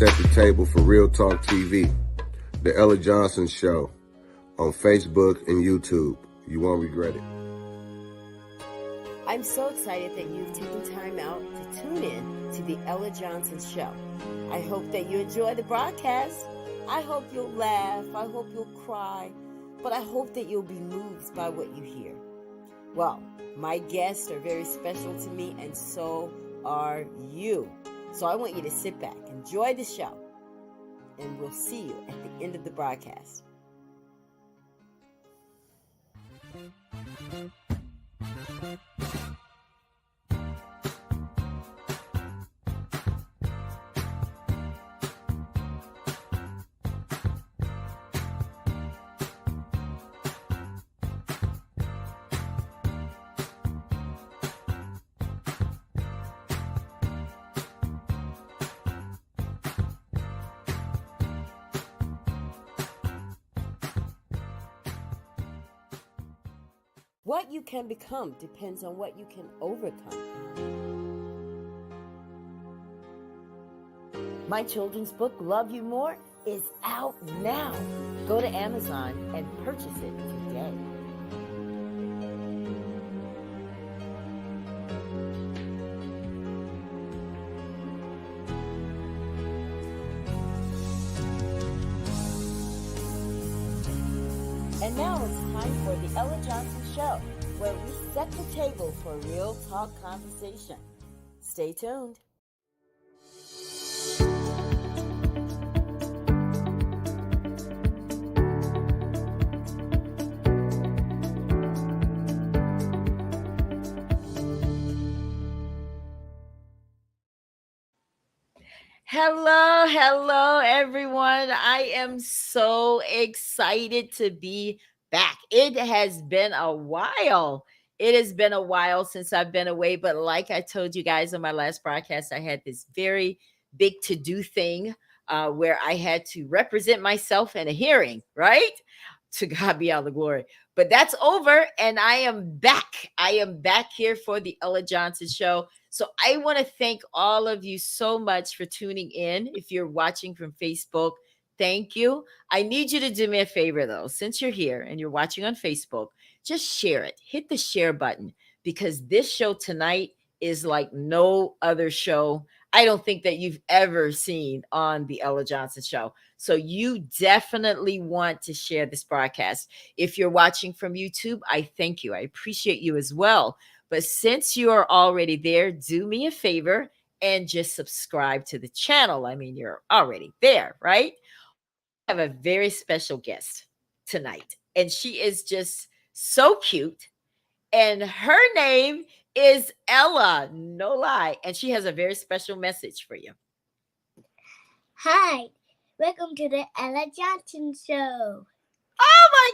set the table for Real Talk TV, The Ella Johnson Show, on Facebook and YouTube. You won't regret it. I'm so excited that you've taken time out to tune in to The Ella Johnson Show. I hope that you enjoy the broadcast. I hope you'll laugh. I hope you'll cry. But I hope that you'll be moved by what you hear. Well, my guests are very special to me, and so are you. So I want you to sit back, enjoy the show, and we'll see you at the end of the broadcast. What you can become depends on what you can overcome. My children's book, Love You More, is out now. Go to Amazon and purchase it today. And now it's time for the Ella Johnson Show, where we set the table for real talk conversation. Stay tuned. Hello, everyone. I am so excited to be back. It has been a while. It has been a while since I've been away, but like I told you guys on my last broadcast, I had this very big to-do thing where I had to represent myself in a hearing, right? To God be all the glory. But that's over, and I am back. I am back here for the Ella Johnson Show. So I want to thank all of you so much for tuning in. If you're watching from Facebook, thank you. I need you to do me a favor, though. Since you're here and you're watching on Facebook, just share it. Hit the share button, because this show tonight is like no other show I don't think that you've ever seen on the Ella Johnson Show. So you definitely want to share this broadcast. If you're watching from YouTube, I thank you. I appreciate you as well. But since you are already there, do me a favor and just subscribe to the channel. I mean, you're already there, right? I have a very special guest tonight, and she is just so cute. And her name is Ella, no lie. And she has a very special message for you. Hi, welcome to the Ella Johnson Show. Oh my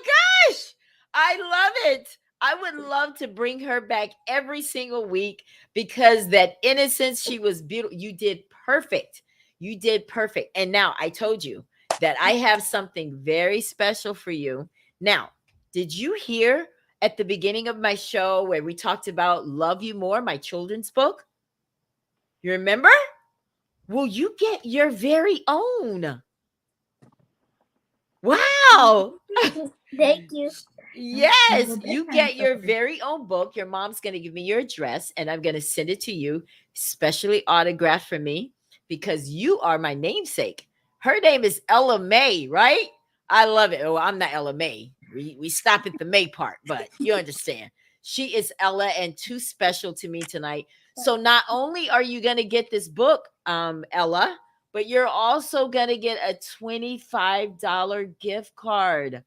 gosh, I love it. I would love to bring her back every single week, because that innocence, she was beautiful. You did perfect. You did perfect. And now I told you that I have something very special for you. Now, did you hear at the beginning of my show where we talked about Love You More, my children's book? You remember? Well, you get your very own. Wow. Thank you. Yes, you get your very own book. Your mom's going to give me your address, and I'm going to send it to you, specially autographed for me, because you are my namesake. Her name is Ella May, right? I love it. Oh, I'm not Ella May. We stop at the May part, but you understand. She is Ella, and too special to me tonight. So not only are you going to get this book, Ella, but you're also going to get a $25 gift card,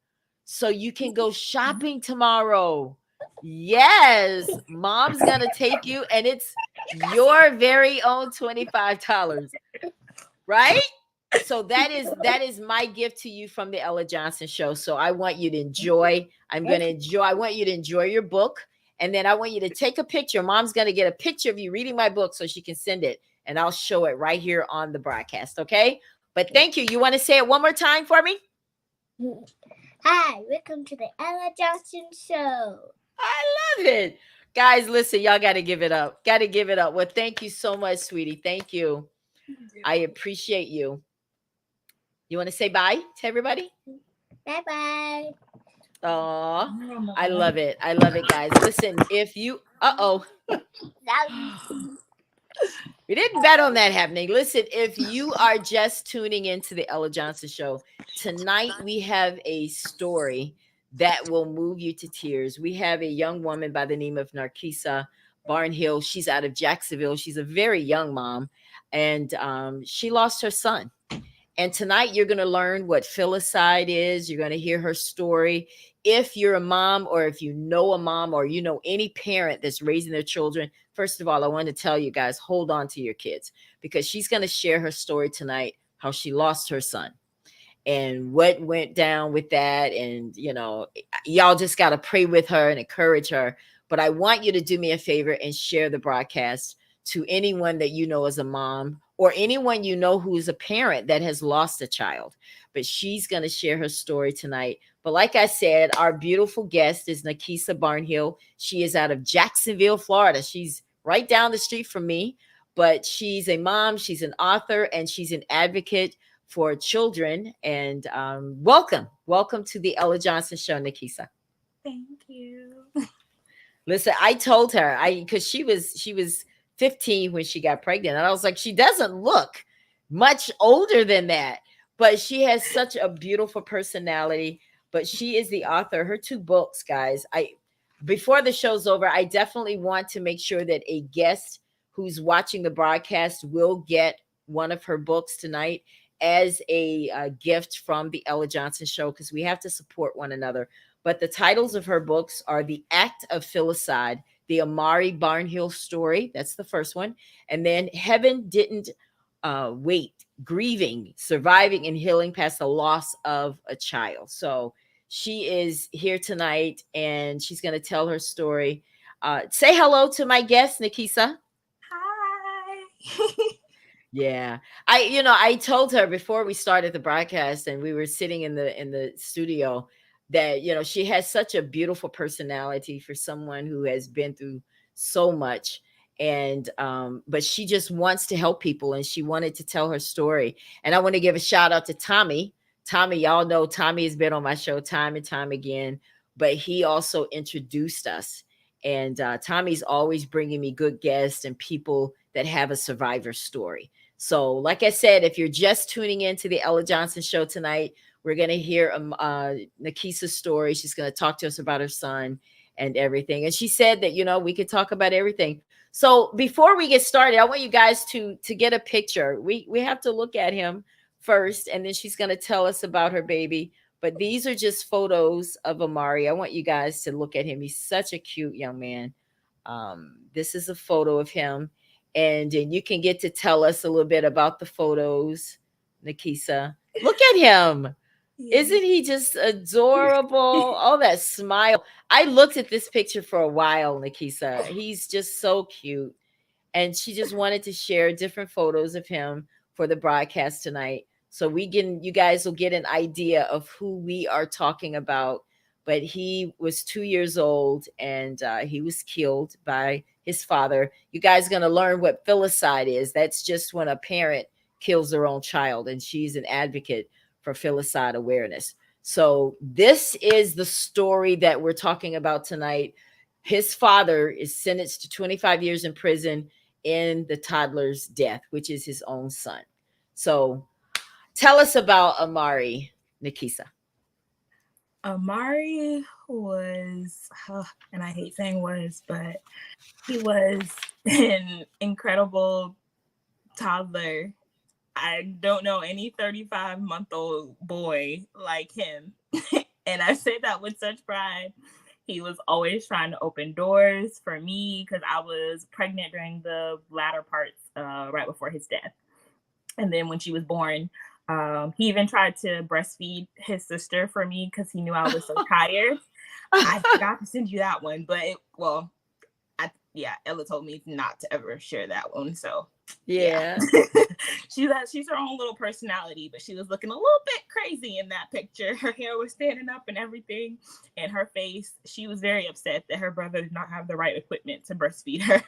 so you can go shopping tomorrow. Yes, mom's going to take you, and it's your very own $25, right? So that is my gift to you from the Ella Johnson Show. So I want you to enjoy. I want you to enjoy your book. And then I want you to take a picture. Mom's going to get a picture of you reading my book so she can send it. And I'll show it right here on the broadcast. Okay. But thank you. You want to say it one more time for me? Hi, welcome to the Ella Johnson Show. I love it. Guys, listen, y'all got to give it up. Got to give it up. Well, thank you so much, sweetie. Thank you. I appreciate you. You want to say bye to everybody? Bye bye. Oh, I love it. I love it, guys. Listen, if you, we didn't bet on that happening. Listen, if you are just tuning into the Ella Johnson Show, tonight we have a story that will move you to tears. We have a young woman by the name of Narkisa Barnhill. She's out of Jacksonville. She's a very young mom, and she lost her son. And tonight you're going to learn what filicide is. You're going to hear her story. If you're a mom, or if you know a mom, or you know any parent that's raising their children, first of all, I want to tell you guys, hold on to your kids, because she's going to share her story tonight, how she lost her son and what went down with that. And, y'all just got to pray with her and encourage her. But I want you to do me a favor and share the broadcast to anyone that you know as a mom, or anyone you know who is a parent that has lost a child. But she's going to share her story tonight. But like I said, our beautiful guest is Narkisa Barnhill. She is out of Jacksonville, Florida. She's right down the street from me, but she's a mom, she's an author, and she's an advocate for children. And welcome to the Ella Johnson Show, Narkisa. Thank you. Listen, I told her, because she was 15 when she got pregnant, and I was like, she doesn't look much older than that, but she has such a beautiful personality. But she is the author. Her 2 books, guys. Before the show's over, I definitely want to make sure that a guest who's watching the broadcast will get one of her books tonight as a gift from the Ella Johnson Show, because we have to support one another. But the titles of her books are The Act of Filicide, the Amari Barnhill story. That's the first one. And then Heaven Didn't Wait, Grieving, Surviving, and Healing Past the Loss of a Child. So she is here tonight, and she's going to tell her story. Say hello to my guest, Narkisa. Hi. Yeah. I told her before we started the broadcast and we were sitting in the studio that, she has such a beautiful personality for someone who has been through so much. And but she just wants to help people, and she wanted to tell her story. And I want to give a shout out to Tommy. Tommy, y'all know Tommy has been on my show time and time again, but he also introduced us. And Tommy's always bringing me good guests and people that have a survivor story. So like I said, if you're just tuning into the Ella Johnson Show tonight, we're going to hear Narkisa's story. She's going to talk to us about her son and everything. And she said that, we could talk about everything. So before we get started, I want you guys to get a picture. We have to look at him first, and then she's going to tell us about her baby. But these are just photos of Amari. I want you guys to look at him. He's such a cute young man. This is a photo of him. And you can get to tell us a little bit about the photos, Narkisa. Look at him. Isn't he just adorable? Oh, that smile. I looked at this picture for a while, Narkisa. He's just so cute. And she just wanted to share different photos of him for the broadcast tonight. So you guys will get an idea of who we are talking about. But he was 2 years old, and he was killed by his father. You guys are going to learn what filicide is. That's just when a parent kills their own child, and she's an advocate for filicide awareness. So this is the story that we're talking about tonight. His father is sentenced to 25 years in prison in the toddler's death, which is his own son. So tell us about Amari, Narkisa. Amari was, and I hate saying was, but he was an incredible toddler. I don't know any 35-month-old boy like him. And I say that with such pride. He was always trying to open doors for me because I was pregnant during the latter parts right before his death. And then when she was born, he even tried to breastfeed his sister for me because he knew I was so tired. I forgot to send you that one, but Ella told me not to ever share that one. So yeah. She's her own little personality, but she was looking a little bit crazy in that picture. Her hair was standing up and everything, and her face. She was very upset that her brother did not have the right equipment to breastfeed her.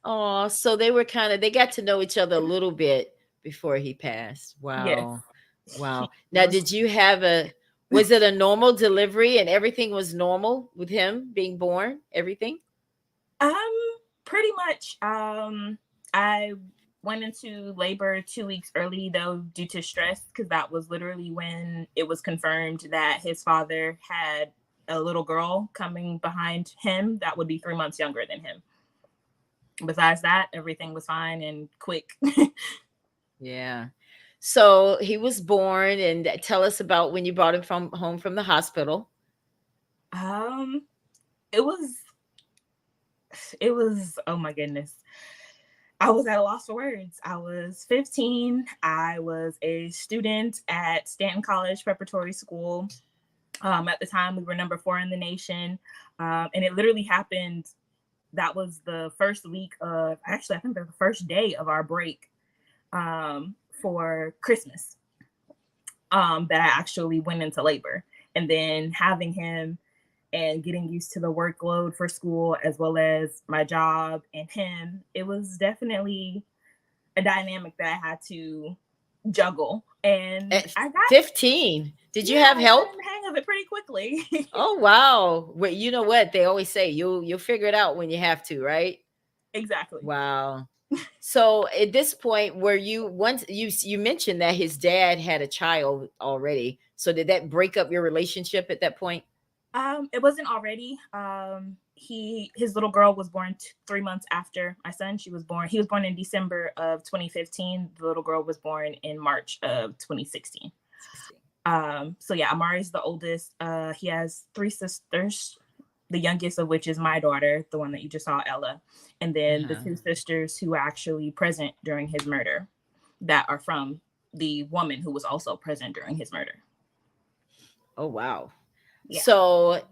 Oh, so they got to know each other a little bit before he passed. Wow. Yes. Wow. Now, was it a normal delivery and everything was normal with him being born? Everything? Um, Pretty much. I went into labor 2 weeks early though due to stress, because that was literally when it was confirmed that his father had a little girl coming behind him that would be 3 months younger than him. Besides that, everything was fine and quick. Yeah. So he was born, and tell us about when you brought him from home from the hospital. um, it was oh my goodness. I was at a loss for words. I was 15. I was a student at Stanton College Preparatory School. At the time, we were number 4 in the nation. And it literally happened. That was the first week of, actually, I think the first day of our break for Christmas that I actually went into labor. And then having him and getting used to the workload for school as well as my job and him, it was definitely a dynamic that I had to juggle. And At I got 15, did you yeah, have I help? got in the hang of it pretty quickly. Oh, wow. Well, you know what they always say, you'll figure it out when you have to, right? Exactly. Wow. So at this point, were you once you mentioned that his dad had a child already. So did that break up your relationship at that point? It wasn't already. His little girl was born 3 months after my son. She was born. He was born in December of 2015. The little girl was born in March of 2016. So yeah, Amari's the oldest. He has 3 sisters, the youngest of which is my daughter, the one that you just saw, Ella, and then the 2 sisters who were actually present during his murder, that are from the woman who was also present during his murder. Oh, wow. Yeah. So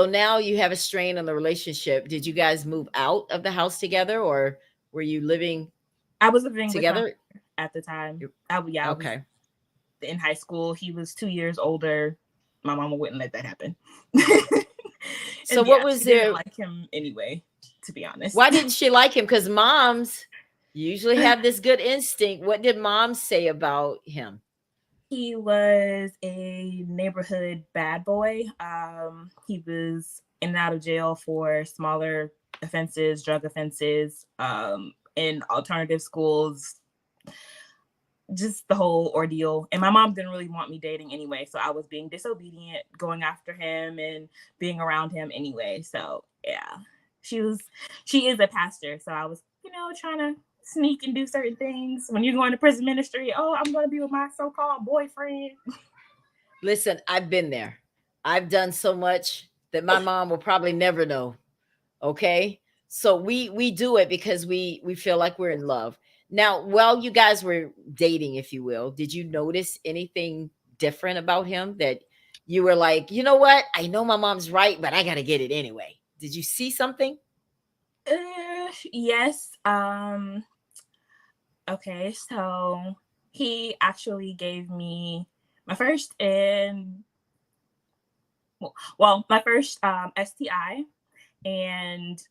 now you have a strain on the relationship. Did you guys move out of the house together, or were you living I was living together with him at the time. I was Okay. in high school. He was 2 years older. My mama wouldn't let that happen. So and what yeah, was she there? didn't like him anyway, to be honest. Why didn't she like him? Because moms usually have this good instinct. What did mom say about him? He was a neighborhood bad boy. He was in and out of jail for smaller offenses, drug offenses, in alternative schools, just the whole ordeal. And my mom didn't really want me dating anyway, so I was being disobedient, going after him and being around him anyway. So yeah, she is a pastor, so I was, trying to sneak and do certain things. When you're going to prison ministry, oh, I'm going to be with my so-called boyfriend. Listen, I've been there. I've done so much that my mom will probably never know. Okay, so we do it because we feel like we're in love. Now, while you guys were dating, if you will, did you notice anything different about him that you were like, you know what, I know my mom's right, but I gotta get it anyway? Did you see something? Yes. Okay, so he actually gave me my first my first STI, and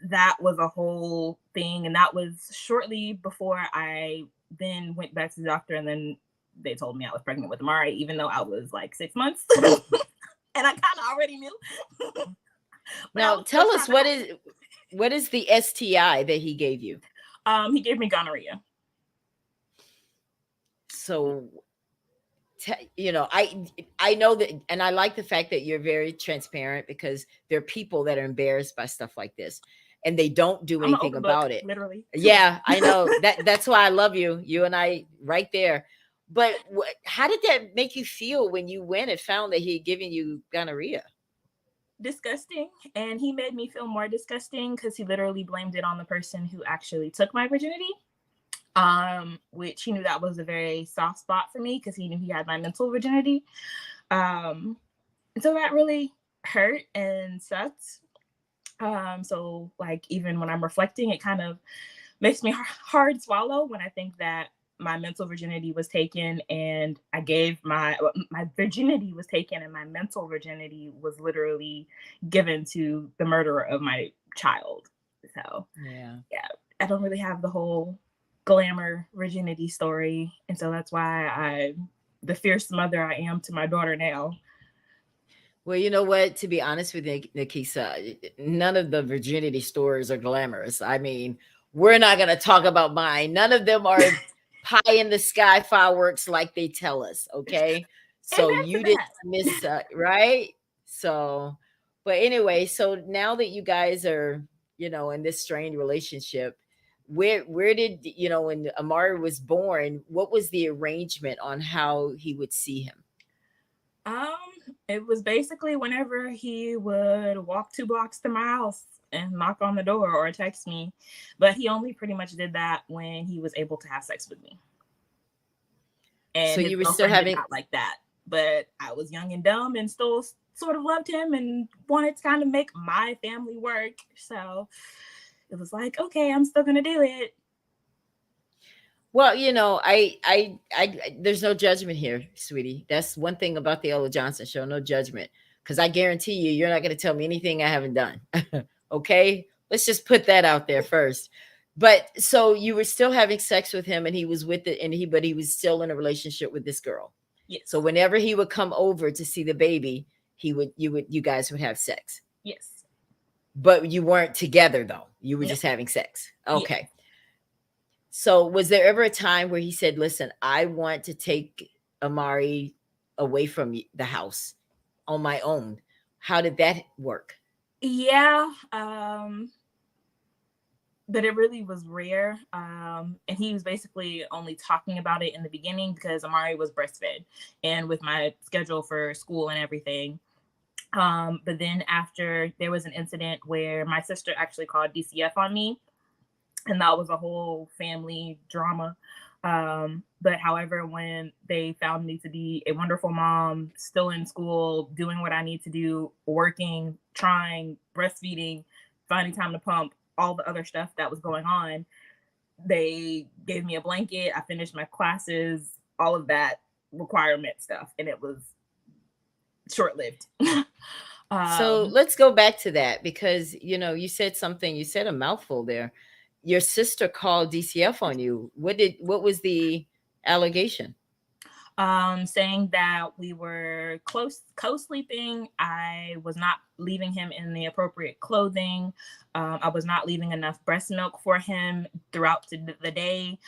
that was a whole thing. And that was shortly before I then went back to the doctor, and then they told me I was pregnant with Amari, even though I was like 6 months. And I kind of already knew. Now, tell us what is the STI that he gave you? He gave me gonorrhea. So, I know that, and I like the fact that you're very transparent, because there are people that are embarrassed by stuff like this and they don't do anything about it. Literally. Yeah, I know that's why I love you. You and I right there. But how did that make you feel when you went and found that he had given you gonorrhea? Disgusting. And he made me feel more disgusting because he literally blamed it on the person who actually took my virginity. Which he knew that was a very soft spot for me because he knew he had my mental virginity. And so that really hurt and sucked. So like, even when I'm reflecting, it kind of makes me hard swallow when I think that my mental virginity was taken, and I gave my virginity was taken, and my mental virginity was literally given to the murderer of my child. So yeah, I don't really have the whole glamour virginity story. And so that's why I'm the fierce mother I am to my daughter now. Well, you know what? To be honest with you, Nikisa, none of the virginity stories are glamorous. I mean, we're not going to talk about mine. None of them are pie in the sky fireworks like they tell us. Okay. So Amen to you didn't that. miss, right? So, but anyway, so now that you guys are, in this strained relationship, where did, when Amari was born, what was the arrangement on how he would see him? Um, it was basically whenever he would walk 2 blocks to my house and knock on the door or text me, but he only pretty much did that when he was able to have sex with me. And So his you were still girlfriend did having, not like that, but I was young and dumb and still sort of loved him and wanted to kind of make my family work. So it was like, okay, I'm still gonna do it. well, there's no judgment here, sweetie. That's one thing about the Ella Johnson show, no judgment. Because I guarantee you're not going to tell me anything I haven't done. Okay, let's just put that out there first. But so you were still having sex with him, and he was with it, but he was still in a relationship with this girl. Yes. So whenever he would come over to see the baby, you guys would have sex. Yes. But you weren't together though. You were just having sex. Okay. Yeah. So was there ever a time where he said, listen, I want to take Amari away from the house on my own? How did that work? Yeah. But it really was rare. And he was basically only talking about it in the beginning because Amari was breastfed and with my schedule for school and everything. But then after, there was an incident where my sister actually called DCF on me, and that was a whole family drama. But however, when they found me to be a wonderful mom, still in school, doing what I need to do, working, trying, breastfeeding, finding time to pump, all the other stuff that was going on, they gave me a blanket. I finished my classes, all of that requirement stuff, and it was short-lived. So let's go back to that, because you said a mouthful there. Your sister called DCF on you. What was the allegation? Saying that we were co-sleeping. I was not leaving him in the appropriate clothing. I was not leaving enough breast milk for him throughout the day.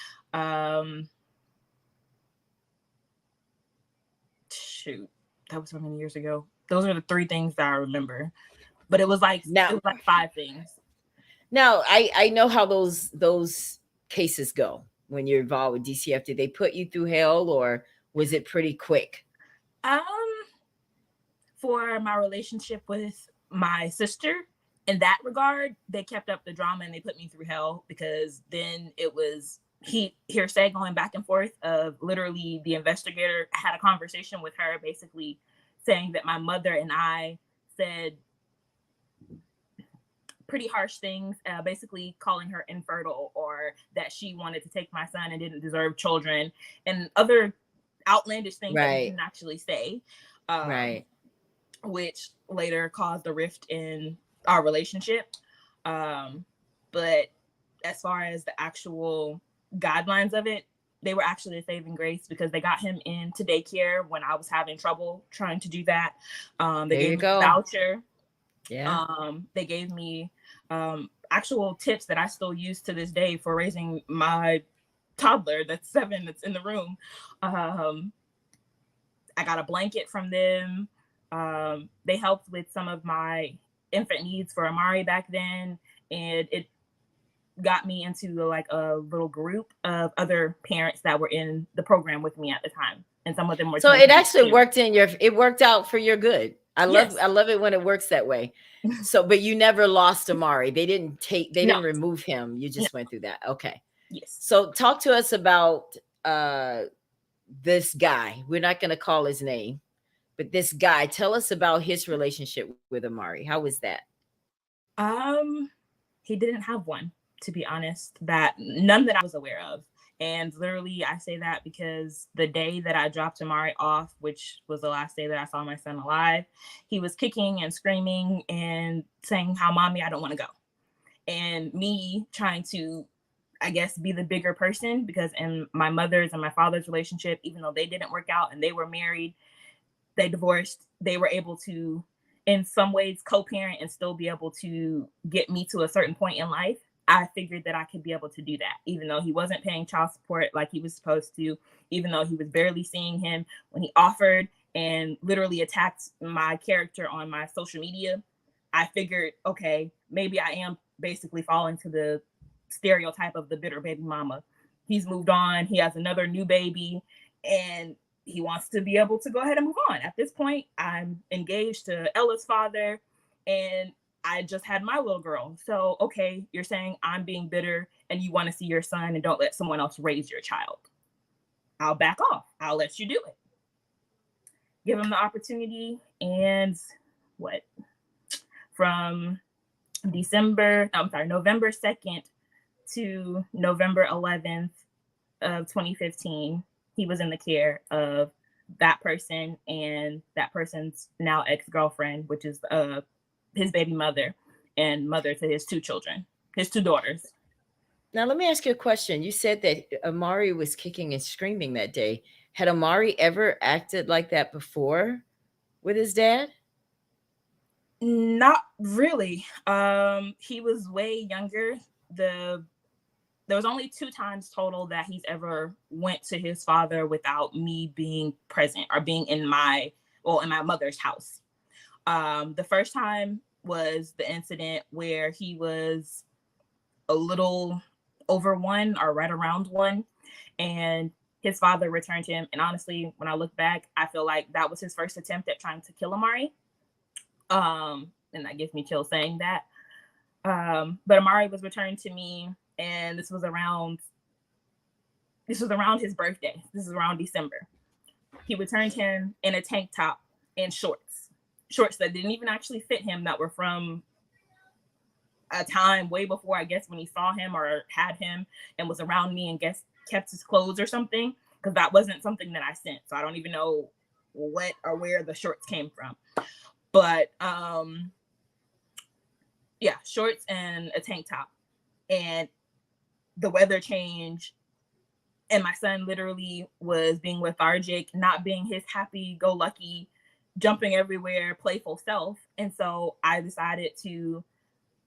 Shoot, that was so many years ago. Those are the 3 things that I remember. But it was like 5 things. Now, I know how those cases go when you're involved with DCF. Did they put you through hell, or was it pretty quick? For my relationship with my sister, in that regard, they kept up the drama and they put me through hell, because then it was hearsay going back and forth of literally the investigator had a conversation with her, basically saying that my mother and I said pretty harsh things, basically calling her infertile, or that she wanted to take my son and didn't deserve children, and other outlandish things that we didn't actually say, which later caused a rift in our relationship. But as far as the actual guidelines of it, they were actually a saving grace, because they got him into daycare when I was having trouble trying to do that. They gave me a voucher. Yeah. They gave me actual tips that I still use to this day for raising my toddler that's 7, that's in the room. I got a blanket from them. They helped with some of my infant needs for Amari back then, and it got me into like a little group of other parents that were in the program with me at the time, and some of them were. So it actually worked it worked out for your good. I love it when it works that way. So, but you never lost Amari. They didn't remove him. You just went through that. Okay. Yes. So talk to us about this guy. We're not going to call his name, but this guy. Tell us about his relationship with Amari. How was that? He didn't have one, to be honest. None that I was aware of. And literally, I say that because the day that I dropped Amari off, which was the last day that I saw my son alive, he was kicking and screaming and saying how, "Mommy, I don't want to go." And me trying to I guess, be the bigger person, because in my mother's and my father's relationship, even though they didn't work out and they were married, they divorced, they were able to, in some ways, co-parent and still be able to get me to a certain point in life. I figured that I could be able to do that, even though he wasn't paying child support like he was supposed to, even though he was barely seeing him. When he offered and literally attacked my character on my social media, I figured, okay, maybe I am basically falling to the stereotype of the bitter baby mama. He's moved on. He has another new baby, and he wants to be able to go ahead and move on. At this point, I'm engaged to Ella's father, and I just had my little girl. So, okay, you're saying I'm being bitter and you want to see your son and don't let someone else raise your child. I'll back off. I'll let you do it. Give him the opportunity. And from November 2nd to November 11th of 2015, he was in the care of that person and that person's now ex-girlfriend, which is his baby mother and mother to his two children, his two daughters. Now, let me ask you a question. You said that Amari was kicking and screaming that day. Had Amari ever acted like that before with his dad? Not really. He was way younger. There was only 2 times total that he's ever went to his father without me being present or being in my mother's house. The first time was the incident where he was a little over 1 or right around 1, and his father returned him. And honestly, when I look back, I feel like that was his first attempt at trying to kill Amari. And that gives me chills saying that. But Amari was returned to me, and this was around his birthday. This is around December. He returned him in a tank top and shorts that didn't even actually fit him, that were from a time way before, I guess, when he saw him or had him and was around me and kept his clothes or something, because that wasn't something that I sent. So I don't even know what or where the shorts came from. But yeah, shorts and a tank top. And the weather changed, and my son literally was being lethargic, not being his happy-go-lucky, jumping everywhere, playful self. And so I decided to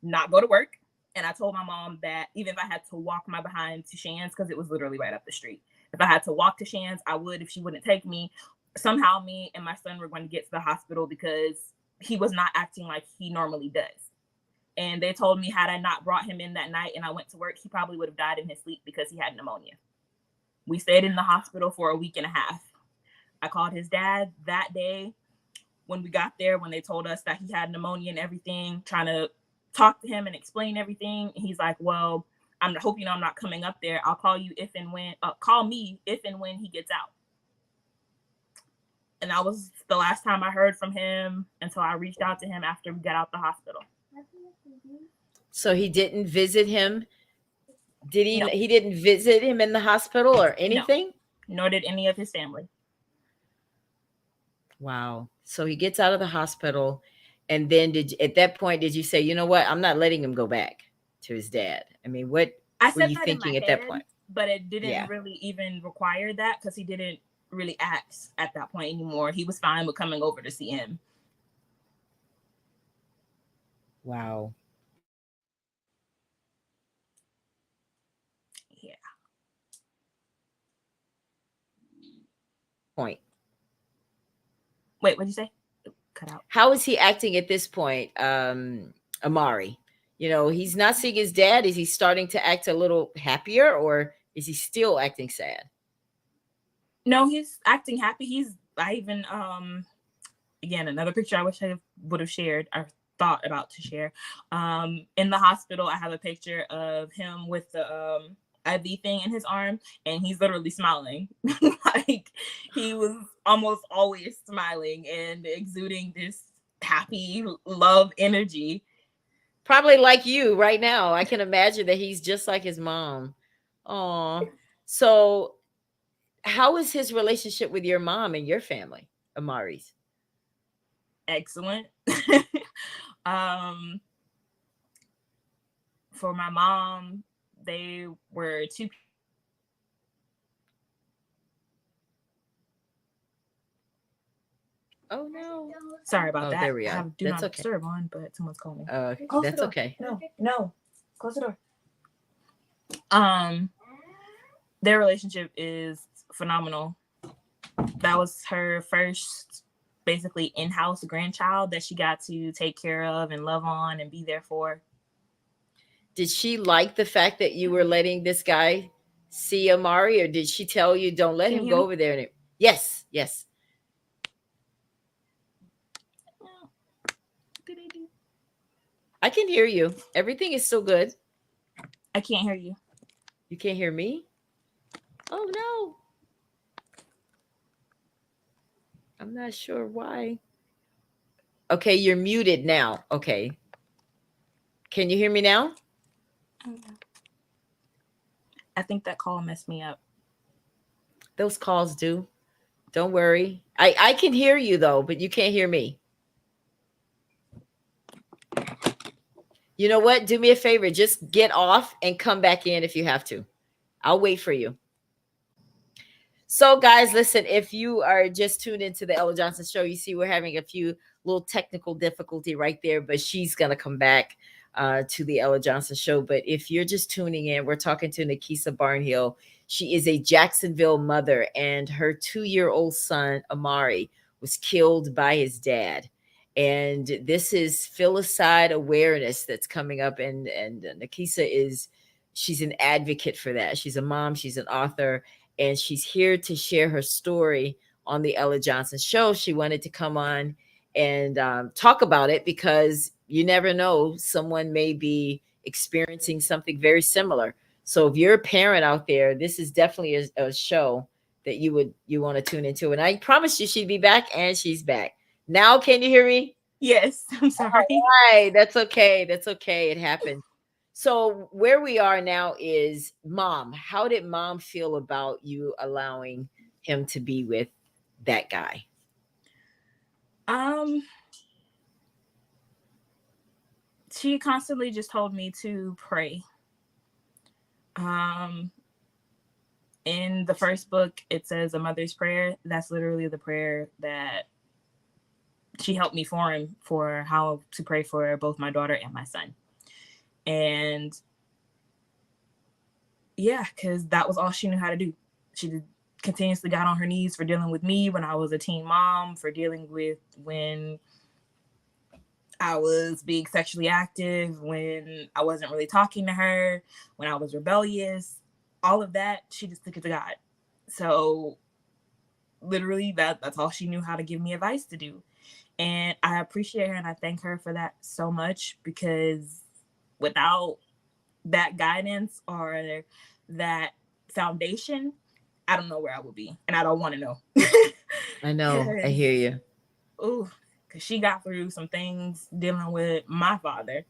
not go to work. And I told my mom that even if I had to walk my behind to Shands, because it was literally right up the street, if I had to walk to Shands, I would. If she wouldn't take me, somehow me and my son were going to get to the hospital, because he was not acting like he normally does. And they told me, had I not brought him in that night and I went to work, he probably would have died in his sleep because he had pneumonia. We stayed in the hospital for a week and a half. I called his dad that day when we got there, when they told us that he had pneumonia and everything, trying to talk to him and explain everything. And he's like, well, I hope you know I'm not coming up there. I'll call you call me if and when he gets out. And that was the last time I heard from him until I reached out to him after we got out the hospital. So he didn't visit him? Did he? No. He didn't visit him in the hospital or anything? No, nor did any of his family. Wow. So he gets out of the hospital, and then at that point did you say, you know what, I'm not letting him go back to his dad? I mean, what were you thinking at that point? But it didn't really even require that, because he didn't really act at that point anymore. He was fine with coming over to see him. Wow. Yeah. Point. Wait, what'd you say? Cut out. How is he acting at this point, Amari? You know, he's not seeing his dad. Is he starting to act a little happier, or is he still acting sad? No, he's acting happy. I even, again, another picture I wish I would have shared or thought about to share. In the hospital, I have a picture of him with the IV thing in his arm, and he's literally smiling. Like, he was almost always smiling and exuding this happy love energy. Probably like you right now. I can imagine that he's just like his mom. Oh, so how is his relationship with your mom and your family, Amari's? Excellent. For my mom, They were two. Oh no. Sorry about that. There we I are. have do That's not okay. disturb on, but someone's calling me. That's okay. No. Close the door. Their relationship is phenomenal. That was her first basically in-house grandchild that she got to take care of and love on and be there for. Did she like the fact that you were letting this guy see Amari, or did she tell you don't let Can him you go hear me? over there? And yes. I can hear you. Everything is still good. I can't hear you. You can't hear me? Oh no. I'm not sure why. Okay, you're muted now. Okay. Can you hear me now? I think that call messed me up. Those calls do. Don't worry. I can hear you though, but you can't hear me. You know what? Do me a favor. Just get off and come back in if you have to. I'll wait for you. So, guys, listen, if you are just tuned into the Ella Johnson Show, you see we're having a few little technical difficulty right there, but she's going to come back to the Ella Johnson Show. But if you're just tuning in, we're talking to Nakisa Barnhill. She is a Jacksonville mother, and her 2-year-old son, Amari, was killed by his dad. And this is filicide awareness that's coming up. And Nakisa she's an advocate for that. She's a mom, she's an author, and she's here to share her story on the Ella Johnson Show. She wanted to come on and talk about it because you never know, someone may be experiencing something very similar. So if you're a parent out there, this is definitely a show that you want to tune into. And I promised you she'd be back, and she's back. Now, can you hear me? Yes, I'm sorry. All right, that's okay. That's okay. It happened. So where we are now is Mom. How did Mom feel about you allowing him to be with that guy? She constantly just told me to pray. In the first book, it says a mother's prayer. That's literally the prayer that she helped me form for how to pray for both my daughter and my son. And yeah, because that was all she knew how to do. She continuously got on her knees for dealing with me when I was a teen mom, for dealing with when I was being sexually active, when I wasn't really talking to her, when I was rebellious. All of that, she just took it to God. So literally that's all she knew how to give me advice to do. And I appreciate her and I thank her for that so much, because without that guidance or that foundation, I don't know where I would be, and I don't want to know. I know. I hear you. Ooh, because she got through some things dealing with my father,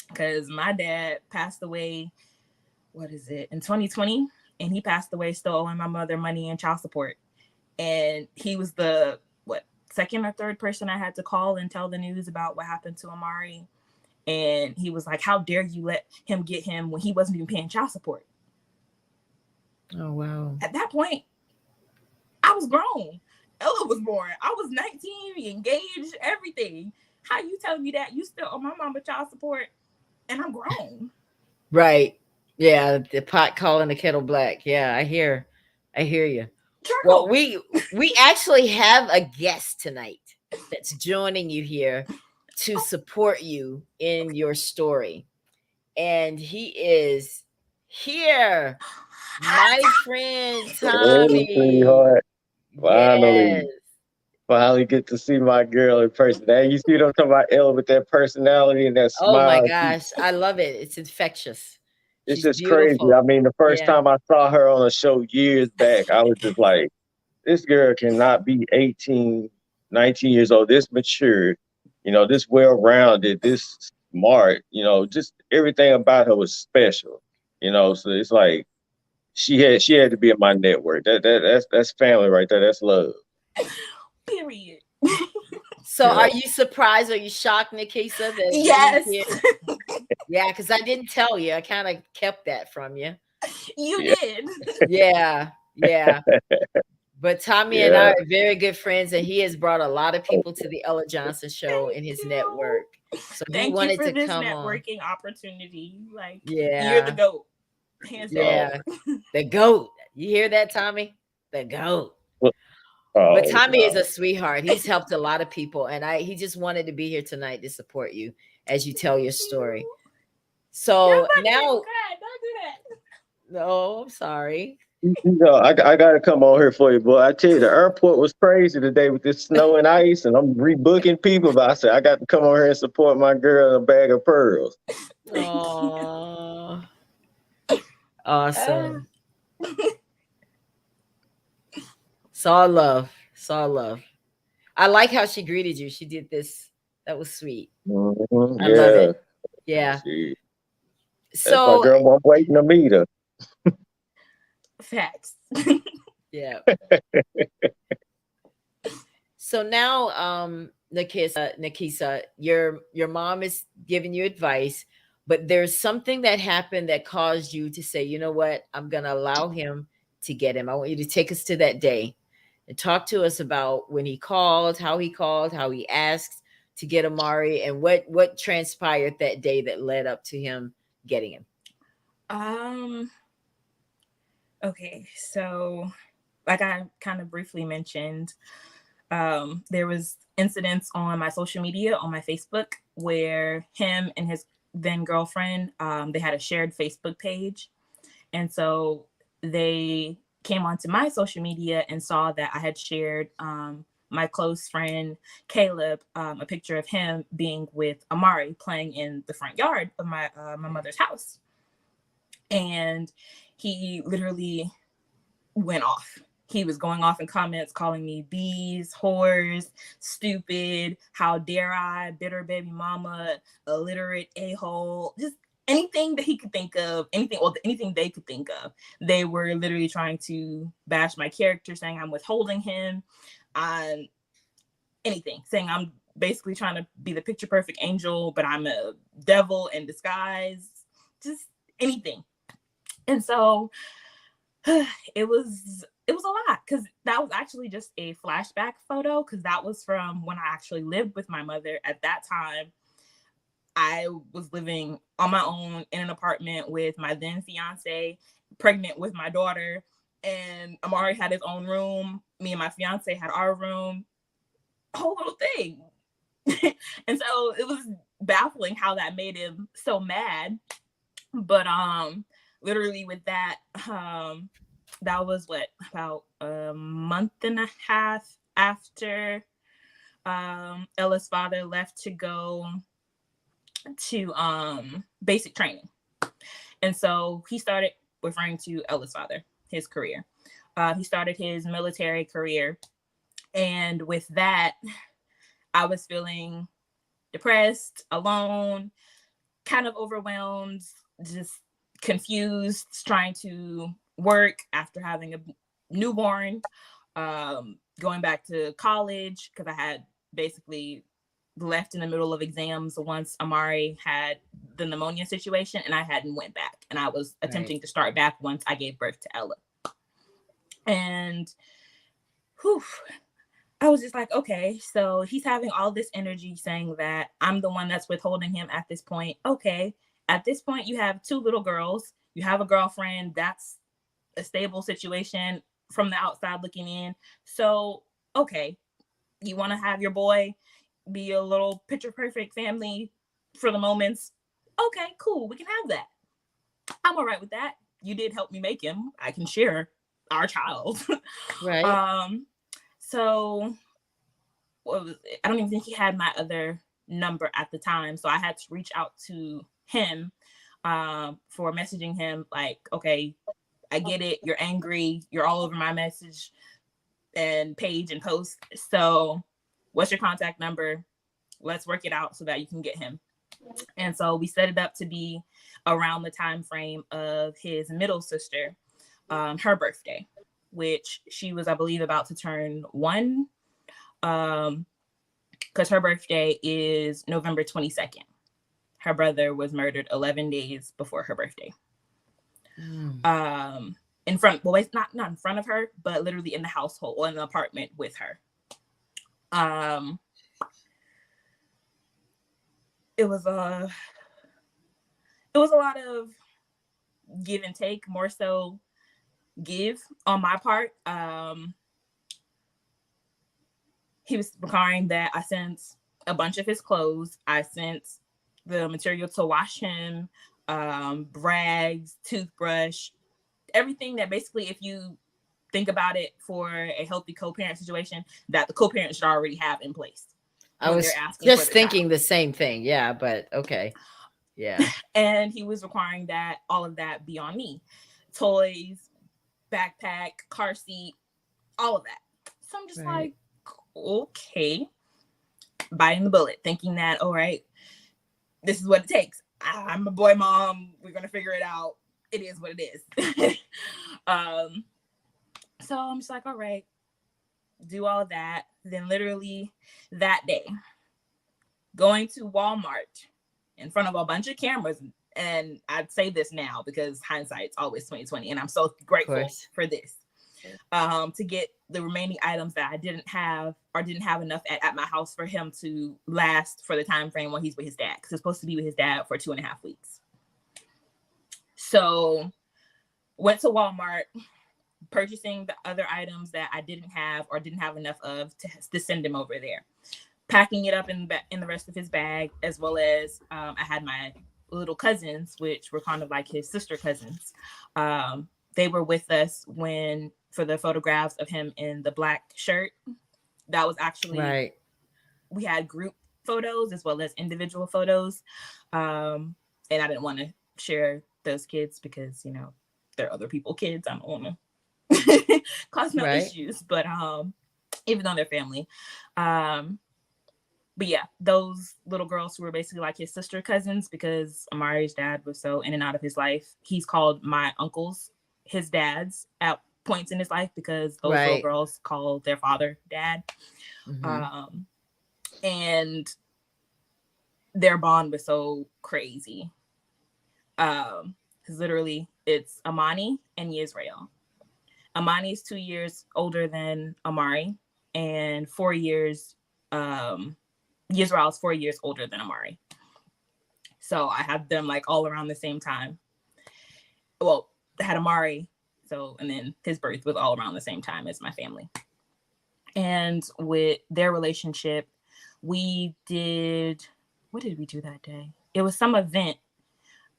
because my dad passed away, in 2020, and he passed away still owing my mother money and child support. And he was the second or third person I had to call and tell the news about what happened to Amari. And he was like, how dare you let him get him when he wasn't even paying child support? Oh, wow. At that point, I was grown. Ella was born. I was 19, engaged, everything. How you telling me that you still owe my mama child support and I'm grown? Right. Yeah, the pot calling the kettle black. Yeah, I hear you. True. Well, we actually have a guest tonight that's joining you here to support you in your story. And he is here. My friend Tommy. Hey, sweetheart. Yes. Finally get to see my girl in person. Now you see what I'm talking about, Ella, with that personality and that Oh my smile. gosh, I love it. It's infectious. It's She's just beautiful. crazy. I mean, the first Yeah. time I saw her on a show years back, I was just like, this girl cannot be 18, 19 years old, this mature, this well-rounded, this smart, just everything about her was special, so it's like she had to be in my network. That's family right there. That's love. Period. So are you surprised? Are you shocked, Nikisa? That Yes. Yeah, because I didn't tell you. I kind of kept that from you. You Yeah. did. Yeah, yeah. But Tommy and I Yeah. are very good friends, and he has brought a lot of people to the Ella Johnson show in his you. network. So he Thank you wanted for to this come on. networking opportunity. Like, Yeah. you're the GOAT. Hands down. Yeah. The GOAT. You hear that, Tommy? The GOAT. Oh, But Tommy is no. a sweetheart. He's helped a lot of people, and he just wanted to be here tonight to support you as you tell your story. So now, Don't do that. no, I'm sorry. You know, I gotta come on here for you, boy. I tell you, the airport was crazy today with this snow and ice, and I'm rebooking people. But I said I got to come on here and support my girl in a bag of pearls. Oh, awesome. Saw love. Saw love. I like how she greeted you. She did this. That was sweet. Mhm, I love it. yeah. Yeah. That's my So girl. I'm waiting to meet her. Facts. yeah. So now, Nikisa, your mom is giving you advice, but there's something that happened that caused you to say, you know what, I'm gonna allow him to get him. I want you to take us to that day and talk to us about when he called, how he asked to get Amari, and what transpired that day that led up to him getting him. Okay, so like I kind of briefly mentioned, there was incidents on my social media, on my Facebook, where him and his then girlfriend, they had a shared Facebook page. And so they came onto my social media and saw that I had shared my close friend Caleb a picture of him being with Amari playing in the front yard of my mother's house. And he literally went off. He was going off in comments, calling me bees, whores, stupid, how dare I, bitter baby mama, illiterate a-hole, just anything that he could think of, anything they could think of. They were literally trying to bash my character, saying I'm withholding him, anything, saying I'm basically trying to be the picture perfect angel, but I'm a devil in disguise, just anything. And so it was a lot, because that was actually just a flashback photo, because that was from when I actually lived with my mother. At that time, I was living on my own in an apartment with my then fiance, pregnant with my daughter, and Amari had his own room. Me and my fiance had our room, whole little thing. And so it was baffling how that made him so mad. But literally with that, that was about a month and a half after Ella's father left to go to basic training. And so he started, referring to Ella's father, his career. He started his military career. And with that, I was feeling depressed, alone, kind of overwhelmed, just confused, trying to work after having a newborn, going back to college, because I had basically left in the middle of exams once Amari had the pneumonia situation, and I hadn't went back, and I was attempting to start back once I gave birth to Ella. And I was just like, okay, so he's having all this energy saying that I'm the one that's withholding him at this point. Okay, at this point, you have 2 little girls, you have a girlfriend, that's a stable situation from the outside looking in. So, okay, you want to have your boy be a little picture perfect family for the moments. Okay, cool, we can have that. I'm all right with that. You did help me make him. I can share our child. Right. So what was it? I don't even think he had my other number at the time. So I had to reach out to him for messaging him like, okay, I get it. You're angry. You're all over my message and page and post. So what's your contact number? Let's work it out so that you can get him. And so we set it up to be around the time frame of his middle sister, her birthday, which she was, I believe, about to turn 1. because her birthday is November 22nd. Her brother was murdered 11 days before her birthday. In front, well, it's not in front of her, but literally in the household or in the apartment with her. It was a lot of give and take, more so give on my part. He was requiring that I sent a bunch of his clothes. I sent the material to wash him, rags, toothbrush, everything that basically, if you think about it for a healthy co-parent situation, that the co-parent should already have in place. I was just thinking the same thing. Yeah, but okay. Yeah. And he was requiring that all of that be on me. Toys, backpack, car seat, all of that. So I'm just like, okay. Biting the bullet, thinking that, all right, this is what it takes. I'm a boy mom. We're going to figure it out. It is what it is. So I'm just like, all right, do all of that. Then literally that day, going to Walmart in front of a bunch of cameras. And I'd say this now because hindsight's always 2020. And I'm so grateful for this. To get the remaining items that I didn't have or didn't have enough at my house for him to last for the time frame when he's with his dad, because it's supposed to be with his dad for 2.5 weeks. So went to Walmart, purchasing the other items that I didn't have or didn't have enough of to send him over there, packing it up in the rest of his bag, as well as I had my little cousins, which were kind of like his sister cousins. They were with us for the photographs of him in the black shirt. That was actually, we had group photos as well as individual photos. And I didn't want to share those kids because, you know, they're other people's kids. I don't want to cause no issues, but even though they're family. But yeah, those little girls who were basically like his sister cousins, because Amari's dad was so in and out of his life. He's called my uncles his dads at points in his life because those little girls call their father dad. And their bond was so crazy. Because literally it's Amani and Yisrael. Amani is 2 years older than Amari, and 4 years, Yisrael is 4 years older than Amari. So I had them like all around the same time. Well, I had Amari, and then his birth was all around the same time as my family. And with their relationship, what did we do that day? It was some event.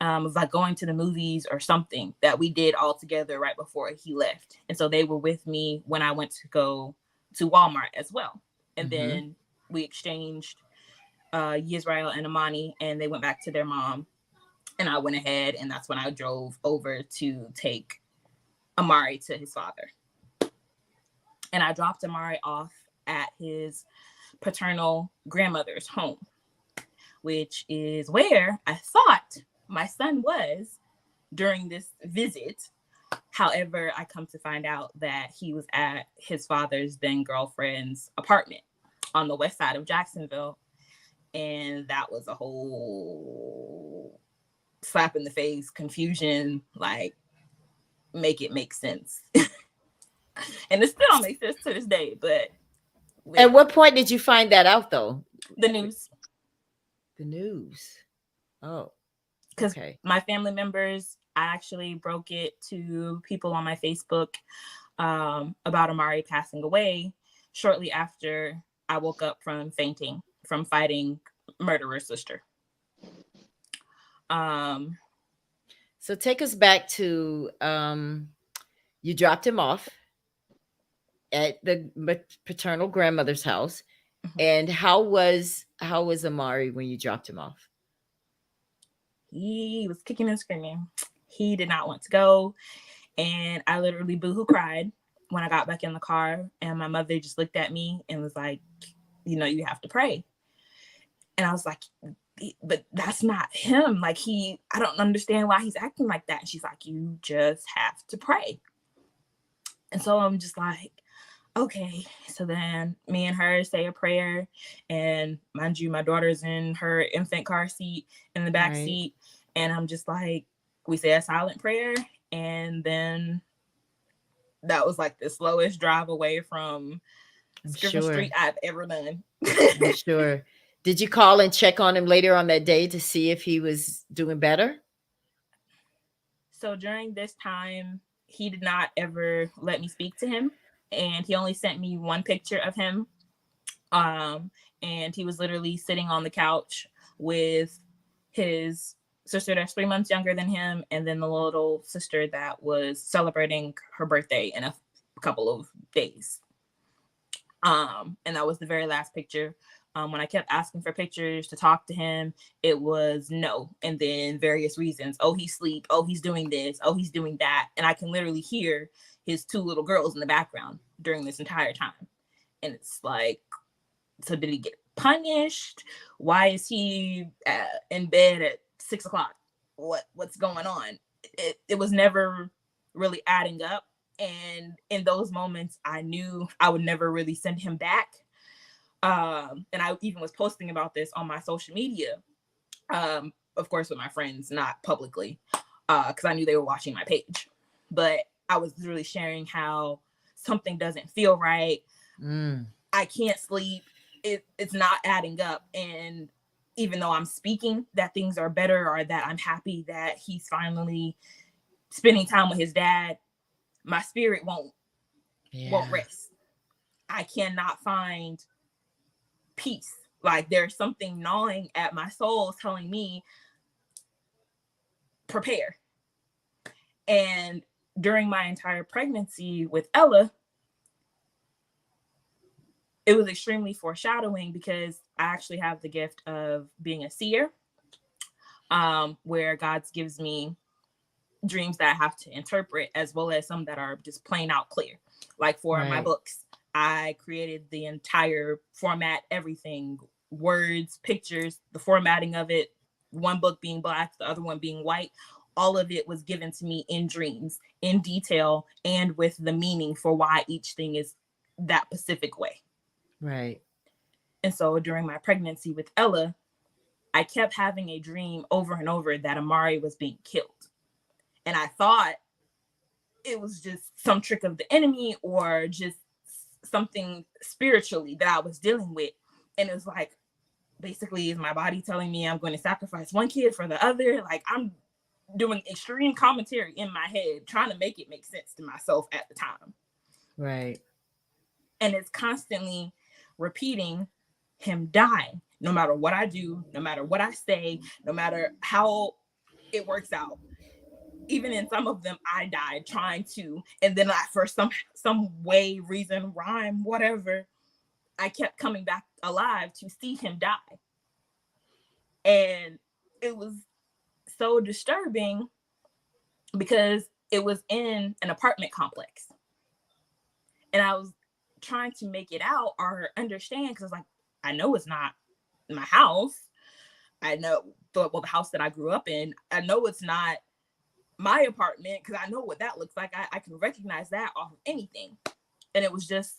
It was like going to the movies or something that we did all together right before he left. And so they were with me when I went to go to Walmart as well. And then we exchanged Yisrael and Amani, and they went back to their mom. And I went ahead, and that's when I drove over to take Amari to his father. And I dropped Amari off at his paternal grandmother's home, which is where I thought my son was during this visit. However, I come to find out that he was at his father's then girlfriend's apartment on the west side of Jacksonville. And that was a whole slap in the face, confusion, like make it make sense. And it still don't make sense to this day, but at what point did you find that out though? The news. Oh, because my family members, I actually broke it to people on my Facebook about Amari passing away shortly after I woke up from fainting from fighting murderer's sister. So take us back to you dropped him off at the paternal grandmother's house. And how was Amari when you dropped him off? He was kicking and screaming. He did not want to go. And I literally boohoo cried when I got back in the car. And my mother just looked at me and was like, you know, you have to pray. And I was like, but that's not him. Like I don't understand why he's acting like that. And she's like, you just have to pray. And so I'm just like, okay. So then me and her say a prayer, and mind you, my daughter's in her infant car seat in the back Right. seat. And I'm just like, we say a silent prayer. And then that was like the slowest drive away from I'm Griffin sure. Street I've ever done. I'm sure. Did you call and check on him later on that day to see if he was doing better? So during this time, he did not ever let me speak to him. And he only sent me one picture of him. And he was literally sitting on the couch with his sister that's 3 months younger than him, and then the little sister that was celebrating her birthday in a couple of days. And that was the very last picture. When I kept asking for pictures to talk to him, it was no. And then various reasons. Oh, he's asleep. Oh, he's doing this. Oh, he's doing that. And I can literally hear his 2 little girls in the background during this entire time. And it's like, so did he get punished? Why is he in bed at 6 o'clock? What's going on? It was never really adding up. And in those moments, I knew I would never really send him back. And I even was posting about this on my social media, of course, with my friends, not publicly, because I knew they were watching my page. But I was really sharing how something doesn't feel right. I can't sleep. It's not adding up. And even though I'm speaking that things are better, or that I'm happy that he's finally spending time with his dad, my spirit won't rest. I cannot find peace. Like there's something gnawing at my soul telling me, prepare. And during my entire pregnancy with Ella, it was extremely foreshadowing, because I actually have the gift of being a seer, where God gives me dreams that I have to interpret, as well as some that are just plain out clear. Like for my books, I created the entire format, everything, words, pictures, the formatting of it, one book being black, the other one being white. All of it was given to me in dreams, in detail, and with the meaning for why each thing is that specific way. Right. And so during my pregnancy with Ella, I kept having a dream over and over that Amari was being killed. And I thought it was just some trick of the enemy, or just something spiritually that I was dealing with. And it was like, basically, is my body telling me I'm going to sacrifice one kid for the other? Like, I'm doing extreme commentary in my head, trying to make it make sense to myself at the time. Right. And it's constantly repeating him dying, no matter what I do, no matter what I say, no matter how it works out. Even in some of them, I died trying to, and then like for some way, reason, rhyme, whatever, I kept coming back alive to see him die. And it was so disturbing, because it was in an apartment complex. And I was trying to make it out or understand, because it's like, I know it's not my house. I know, the house that I grew up in, I know it's not my apartment, because I know what that looks like. I can recognize that off of anything. And it was just,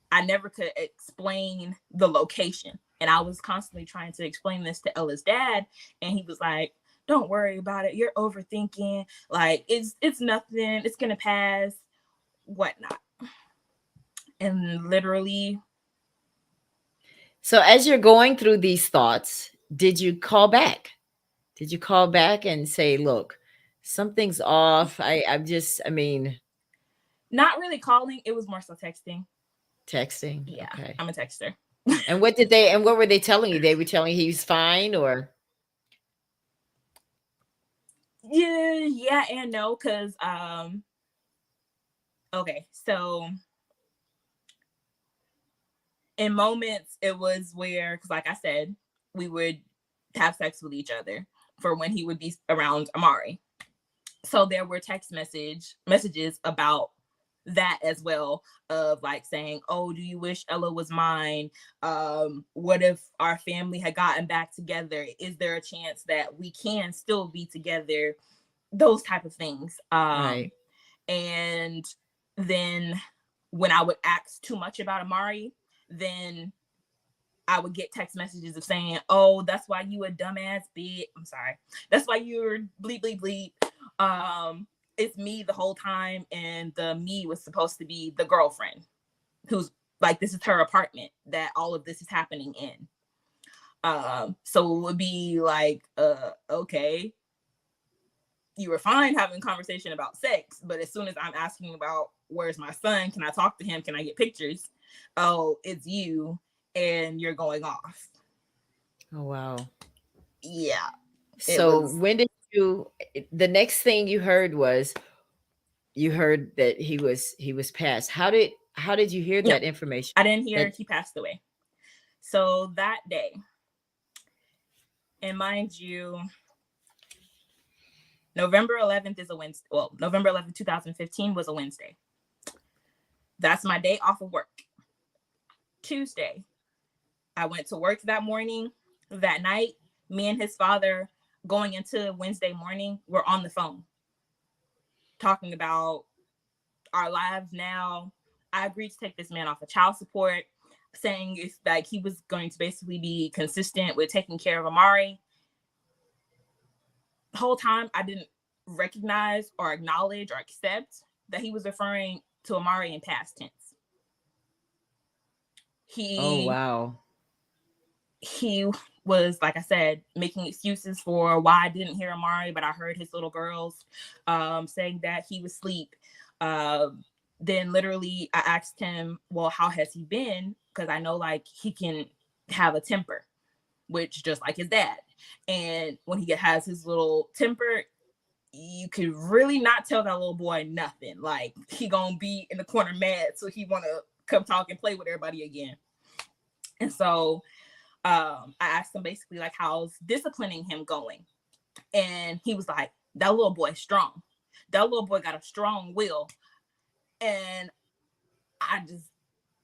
I never could explain the location. And I was constantly trying to explain this to Ella's dad. And he was like, don't worry about it. You're overthinking. Like, it's nothing. It's going to pass, whatnot. And literally. So as you're going through these thoughts, did you call back? Did you call back and say, look, something's off? I mean. Not really calling. It was more so texting. Texting? Yeah, okay. I'm a texter. And what were they telling you? They were telling you he's fine, or? Yeah and no, because okay, so in moments it was where, because like I said, we would have sex with each other for when he would be around Amari. So there were text messages about that as well, of like saying, oh, do you wish Ella was mine? What if our family had gotten back together? Is there a chance that we can still be together? Those type of things. Right. And then when I would ask too much about Amari, then I would get text messages of saying, oh, that's why you a dumbass bitch. I'm sorry. That's why you're bleep, bleep, bleep. It's me the whole time. And the me was supposed to be the girlfriend who's like, this is her apartment that all of this is happening in. So it would be like, okay, you were fine having conversation about sex, but as soon as I'm asking about where's my son, can I talk to him? Can I get pictures? Oh, it's you. And you're going off. Oh, wow. Yeah. So when did the next thing you heard was you heard that he was passed. How did you hear that information? I didn't hear he passed away. So that day, and mind you, November 11th is a Wednesday. Well, November 11th, 2015 was a Wednesday. That's my day off of work. Tuesday, I went to work that morning. That night, me and his father going into Wednesday morning were on the phone talking about our lives now. I agreed to take this man off of child support, saying it's like he was going to basically be consistent with taking care of Amari. The whole time I didn't recognize or acknowledge or accept that he was referring to Amari in past tense. Oh, wow. He was, like I said, making excuses for why I didn't hear Amari, but I heard his little girls saying that he was asleep. Then literally I asked him, well, how has he been? Because I know like he can have a temper, which just like his dad. And when he has his little temper, you could really not tell that little boy nothing. Like he gonna be in the corner mad, so he wanna come talk and play with everybody again. And so I asked him basically like, how's disciplining him going? And he was like, that little boy's strong. That little boy got a strong will. And I just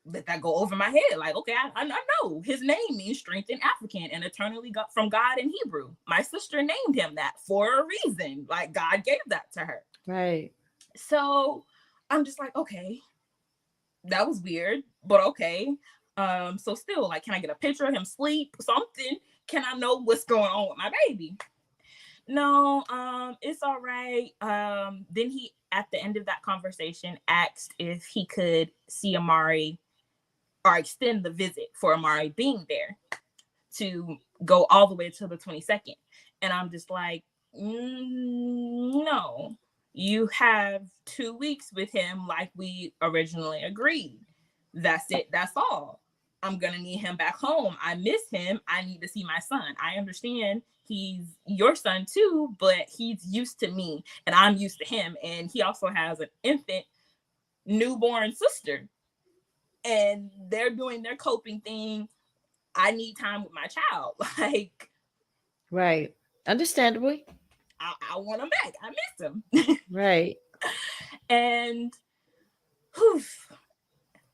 let that go over my head. Like, okay, I know his name means strength in African and eternally got from God in Hebrew. My sister named him that for a reason. Like God gave that to her. Right. So I'm just like, okay, that was weird, but okay. So still, like, can I get a picture of him sleep? Something? Can I know what's going on with my baby? No, it's all right. Then he, at the end of that conversation, asked if he could see Amari or extend the visit for Amari being there to go all the way to the 22nd. And I'm just like, no, you have 2 weeks with him like we originally agreed. That's it. That's all. I'm going to need him back home. I miss him. I need to see my son. I understand he's your son too, but he's used to me and I'm used to him. And he also has an infant newborn sister and they're doing their coping thing. I need time with my child. Like, right. Understandably. I want him back. I miss him. Right. And whew,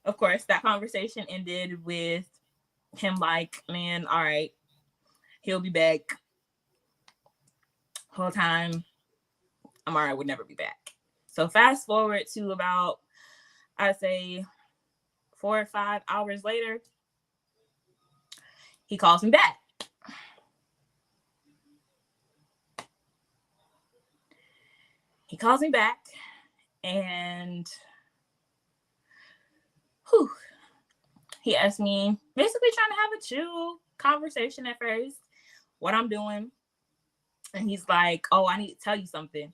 of course, that conversation ended with him like, man, all right, he'll be back. Whole time, Amari would never be back. So fast forward to about, I'd say 4 or 5 hours later, he calls me back. He calls me back and he asked me, basically trying to have a chill conversation at first, what I'm doing. And he's like, oh, I need to tell you something.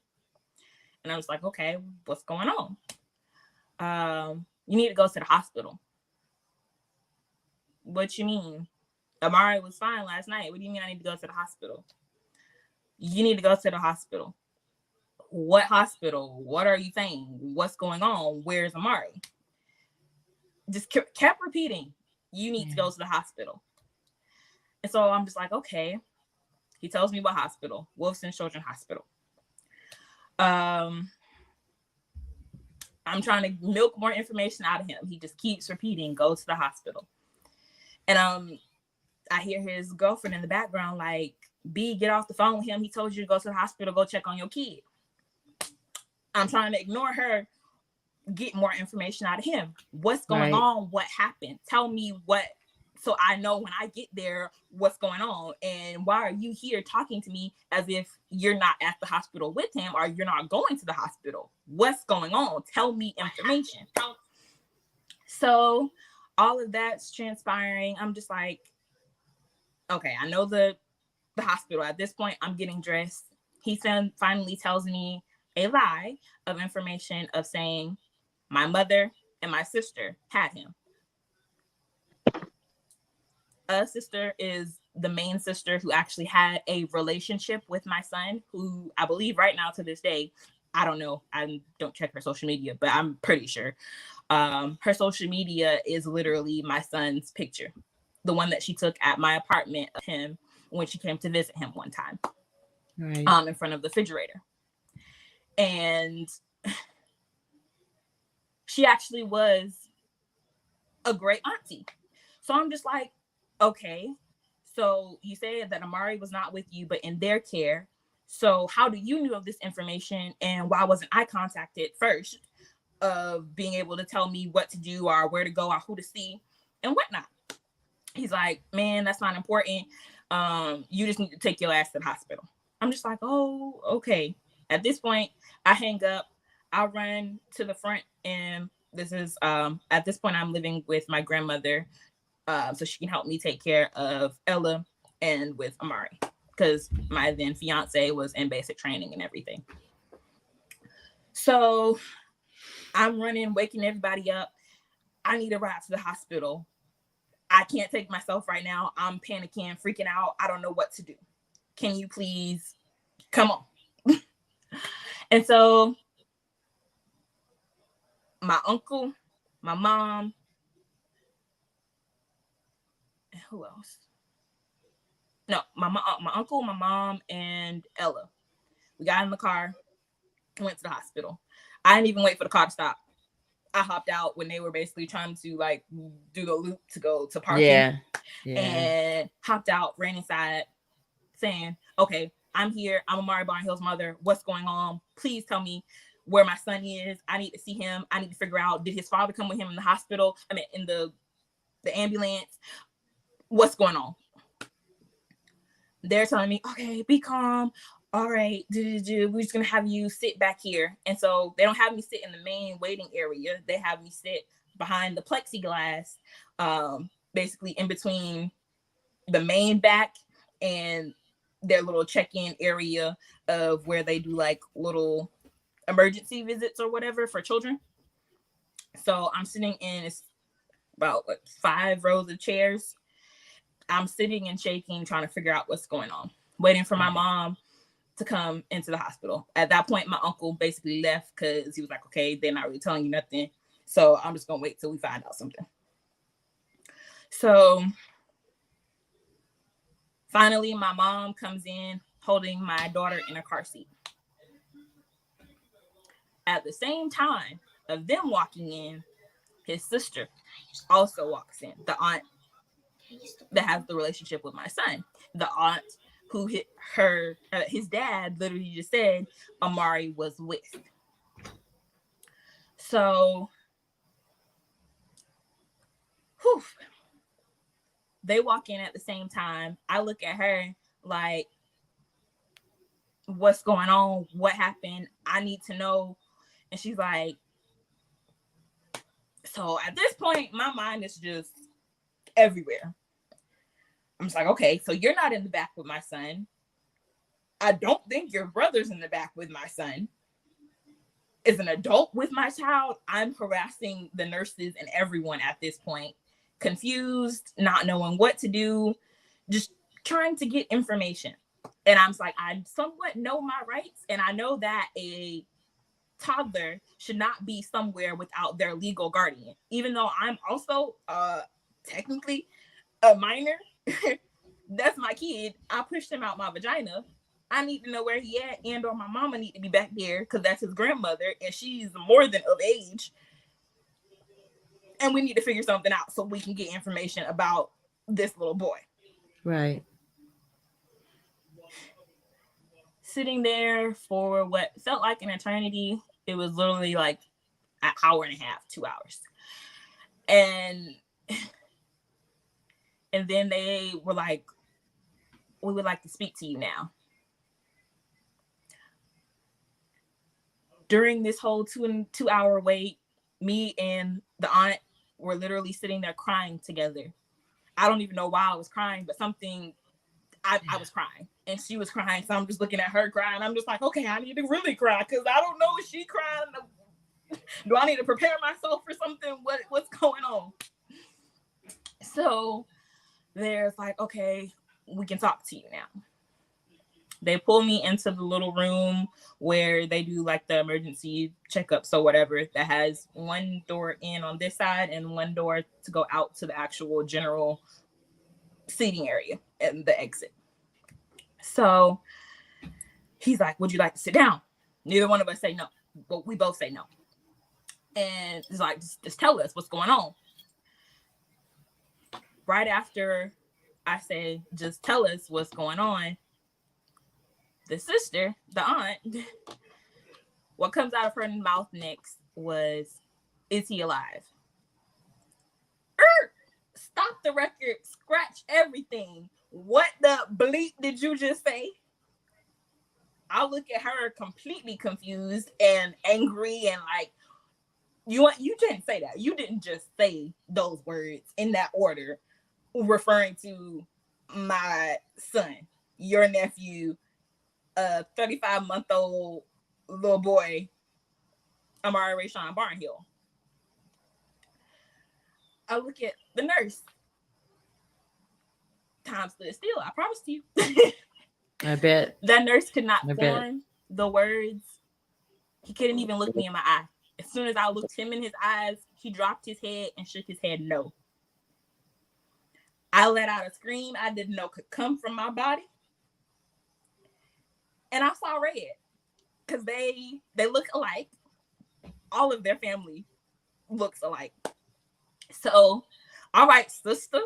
And I was like, okay, what's going on? You need to go to the hospital. What you mean? Amari was fine last night. What do you mean I need to go to the hospital? You need to go to the hospital. What hospital? What are you saying? What's going on? Where's Amari? Just kept repeating, you need to go to the hospital. And so I'm just like, okay. He tells me what hospital, Wolfson Children's Hospital. I'm trying to milk more information out of him. He just keeps repeating, go to the hospital. And I hear his girlfriend in the background like, B, get off the phone with him. He told you to go to the hospital, go check on your kid. I'm trying to ignore her get more information out of him. What's going Right. on? What happened? Tell me what, so I know when I get there what's going on. And why are you here talking to me as if you're not at the hospital with him, or you're not going to the hospital? What's going on? Tell me information. So all of that's transpiring. I'm just like, okay, I know the hospital. At this point, I'm getting dressed. He finally tells me a lie of information of saying my mother and my sister had him. A sister is the main sister who actually had a relationship with my son, who I believe right now to this day, I don't know, I don't check her social media, but I'm pretty sure her social media is literally my son's picture, the one that she took at my apartment of him when she came to visit him one time, Right. in front of the refrigerator. And she actually was a great auntie. So I'm just like, okay, so you said that Amari was not with you, but in their care. So how do you know of this information, and why wasn't I contacted first of being able to tell me what to do or where to go or who to see and whatnot? He's like, man, that's not important. You just need to take your ass to the hospital. I'm just like, oh, okay. At this point, I hang up. I run to the front, and this is at this point I'm living with my grandmother, so she can help me take care of Ella and with Amari, because my then fiance was in basic training and everything. So I'm running, waking everybody up. I need a ride to the hospital. I can't take myself right now. I'm panicking, freaking out. I don't know what to do. Can you please come on? And so my uncle, my mom, and who else? No, my uncle, my mom, and Ella. We got in the car, went to the hospital. I didn't even wait for the car to stop. I hopped out when they were basically trying to like do the loop to go to parking. Yeah. And hopped out, ran inside, saying, okay, I'm here. I'm Amari Barnhill's mother. What's going on? Please tell me where my son is. I need to see him. I need to figure out, did his father come with him in the hospital? I mean, in the ambulance? What's going on? They're telling me, okay, be calm. All right, we're just gonna have you sit back here. And so they don't have me sit in the main waiting area. They have me sit behind the plexiglass, basically in between the main back and their little check-in area of where they do like little emergency visits or whatever for children. So I'm sitting in, it's about 5 rows of chairs. I'm sitting and shaking, trying to figure out what's going on, waiting for my mom to come into the hospital. At that point, my uncle basically left because he was like, okay, they're not really telling you nothing, so I'm just gonna wait till we find out something. So finally, my mom comes in holding my daughter in a car seat. At the same time of them walking in, his sister also walks in, the aunt that has the relationship with my son, the aunt who his dad literally just said Amari was with. So they walk in at the same time. I look at her like, what's going on? What happened? I need to know. And she's like, so at this point, my mind is just everywhere. I'm just like, okay, so you're not in the back with my son. I don't think your brother's in the back with my son. Is an adult with my child. I'm harassing the nurses and everyone at this point, confused, not knowing what to do, just trying to get information. And I'm like, I somewhat know my rights, and I know that a toddler should not be somewhere without their legal guardian. Even though I'm also technically a minor, that's my kid. I pushed him out my vagina. I need to know where he at, and or my mama need to be back there because that's his grandmother, and she's more than of age. And we need to figure something out so we can get information about this little boy. Right. Sitting there for what felt like an eternity. It was literally like an hour and a half, 2 hours. And then they were like, we would like to speak to you now. During this whole 2 hour wait, me and the aunt were literally sitting there crying together. I don't even know why I was crying, but I was crying and she was crying. So I'm just looking at her crying. I'm just like, okay, I need to really cry because I don't know if she crying. Do I need to prepare myself for something? What's going on? So there's like, okay, we can talk to you now. They pull me into the little room where they do like the emergency checkups or whatever, that has one door in on this side and one door to go out to the actual general seating area and the exit. So he's like, would you like to sit down? Neither one of us say no, but we both say no. And he's like, just tell us what's going on. Right after I say, just tell us what's going on, the sister, the aunt, what comes out of her mouth next was, is he alive? Stop the record, scratch everything. What the bleep did you just say? I look at her completely confused and angry and like, you didn't say that. You didn't just say those words in that order, referring to my son, your nephew, a 35-month-old little boy, Amari Rayshawn Barnhill. I look at the nurse. Time stood still, I promise you. I bet. That nurse could not form the words. He couldn't even look me in my eye. As soon as I looked him in his eyes, he dropped his head and shook his head no. I let out a scream I didn't know could come from my body. And I saw red because they look alike. All of their family looks alike. So, all right, sister,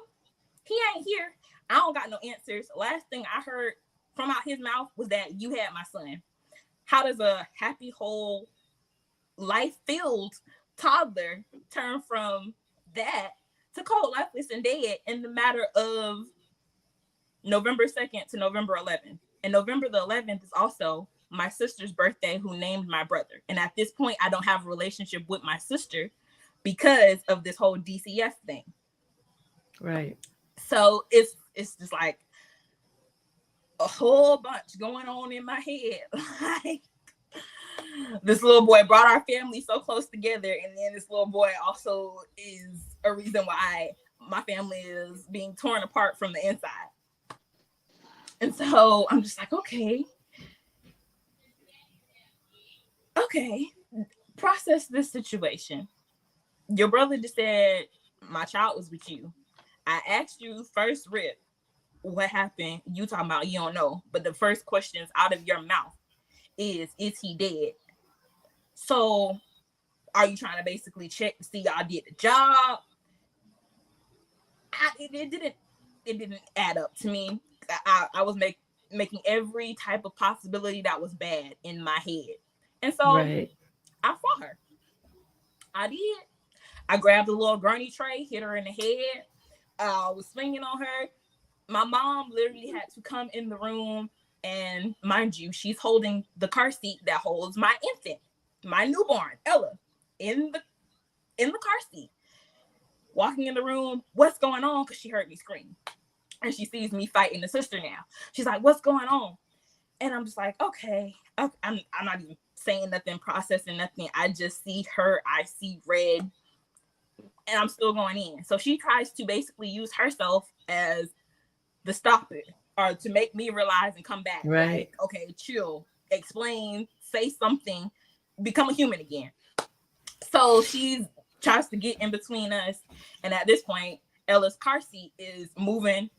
he ain't here. I don't got no answers. Last thing I heard from out his mouth was that you had my son. How does a happy, whole, life-filled toddler turn from that to cold, lifeless, and dead in the matter of November 2nd to November 11th? And November the 11th is also my sister's birthday, who named my brother. And at this point, I don't have a relationship with my sister because of this whole DCF thing. Right. So it's just like a whole bunch going on in my head. Like, this little boy brought our family so close together, and then this little boy also is a reason why my family is being torn apart from the inside. And so I'm just like, okay, process this situation. Your brother just said my child was with you. I asked you first, Rip, what happened? You talking about you don't know, but the first questions out of your mouth is he dead? So are you trying to basically check to see y'all did the job? It didn't add up to me. I was making every type of possibility that was bad in my head. And so I fought her. I did. I grabbed a little gurney tray, hit her in the head. Was swinging on her. My mom literally had to come in the room, and mind you, she's holding the car seat that holds my infant, my newborn, Ella, in the car seat. Walking in the room, what's going on? Because she heard me scream. And she sees me fighting the sister now. She's like, what's going on? And I'm just like, okay. I'm not even saying nothing, processing nothing. I just see her. I see red. And I'm still going in. So she tries to basically use herself as the stopper, or to make me realize and come back. Right. Like, okay, chill, explain, say something, become a human again. So she tries to get in between us. And at this point, Ella's car seat is moving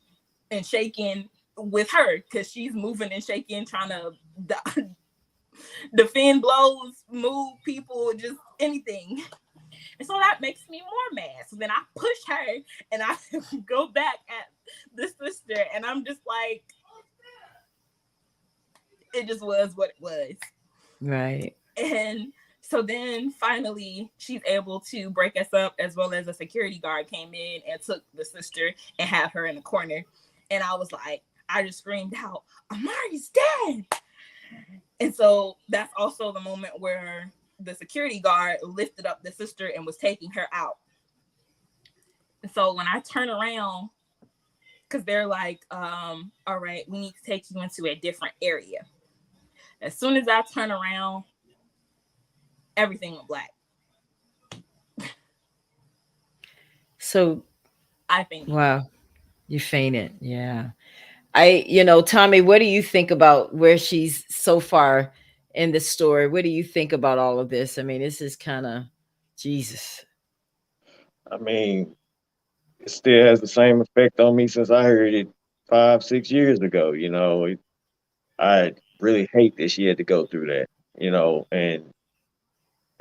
and shaking with her, because she's moving and shaking, trying to defend blows, move people, just anything. And so that makes me more mad. So then I push her and I go back at the sister, and I'm just like, it just was what it was. Right. And So then finally she's able to break us up, as well as a security guard came in and took the sister and had her in the corner. And I was like, I just screamed out, Amari's dead. And so that's also the moment where the security guard lifted up the sister and was taking her out. And so when I turn around, because they're like, all right, we need to take you into a different area. As soon as I turn around, everything went black. So I think. wow, you fainted. Yeah. Tommy, what do you think about where she's so far in the story? What do you think about all of this? I mean, this is kind of Jesus. I mean, it still has the same effect on me since I heard it 5, 6 years ago. I really hate that she had to go through that, and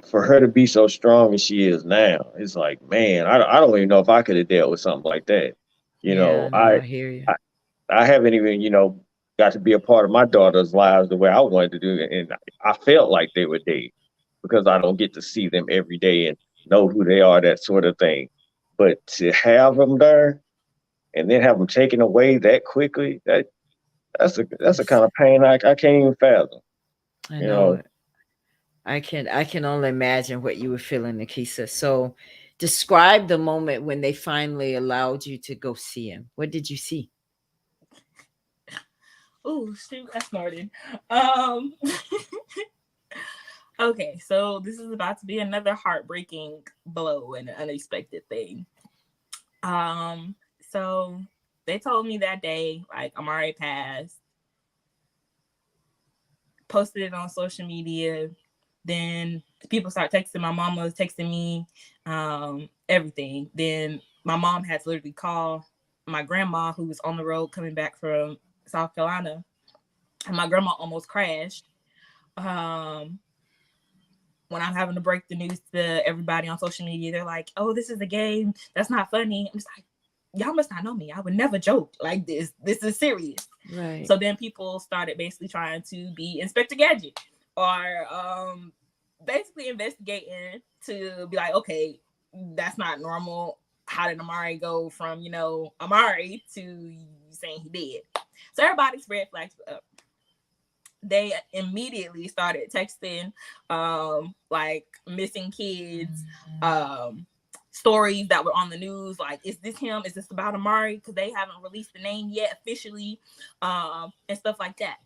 for her to be so strong as she is now, it's like, man, I don't even know if I could have dealt with something like that. Yeah, no, I hear you. I haven't even, got to be a part of my daughter's lives the way I wanted to do it. And I felt like they were dead because I don't get to see them every day and know who they are, that sort of thing. But to have them there and then have them taken away that quickly, that's a kind of pain I can't even fathom. I know. I can only imagine what you were feeling, Nikisa. So describe the moment when they finally allowed you to go see him. What did you see? Oh, shoot, I snorted. Okay, so this is about to be another heartbreaking blow and an unexpected thing. So they told me that day, like, Amari passed, posted it on social media. Then people start texting. My mom was texting me, everything. Then my mom had to literally call my grandma, who was on the road coming back from South Carolina. And my grandma almost crashed. When I'm having to break the news to everybody on social media, they're like, oh, this is a game. That's not funny. I'm just like, y'all must not know me. I would never joke like this. This is serious. Right. So then people started basically trying to be Inspector Gadget, or basically investigating to be like, okay, that's not normal. How did Amari go from, Amari to saying he did? So everybody's red flags were up. They immediately started texting like missing kids, stories that were on the news, like, is this him? Is this about Amari? Because they haven't released the name yet officially, and stuff like that.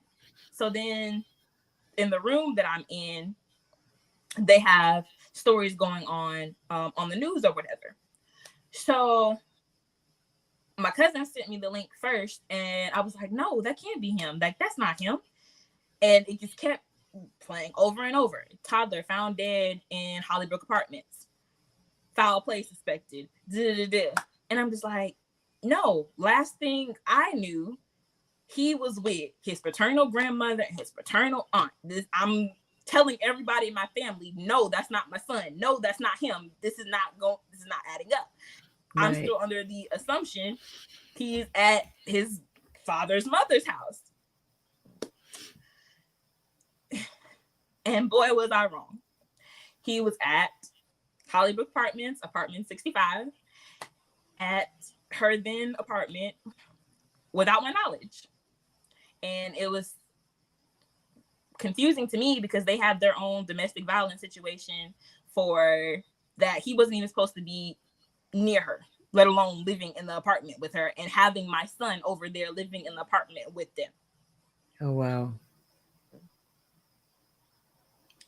So then in the room that I'm in, they have stories going on the news or whatever. So my cousin sent me the link first, and I was like, no, that can't be him. Like, that's not him. And it just kept playing over and over. Toddler found dead in Hollybrook Apartments. Foul play suspected. And I'm just like, no. Last thing I knew, he was with his paternal grandmother and his paternal aunt. I'm telling everybody in my family, no, that's not my son. No, that's not him. This is not adding up. Right. I'm still under the assumption he's at his father's mother's house. And boy, was I wrong. He was at Hollybrook Apartments, apartment 65, at her then apartment without my knowledge. And it was confusing to me because they had their own domestic violence situation for that. He wasn't even supposed to be near her, let alone living in the apartment with her, and having my son over there living in the apartment with them. Oh, wow.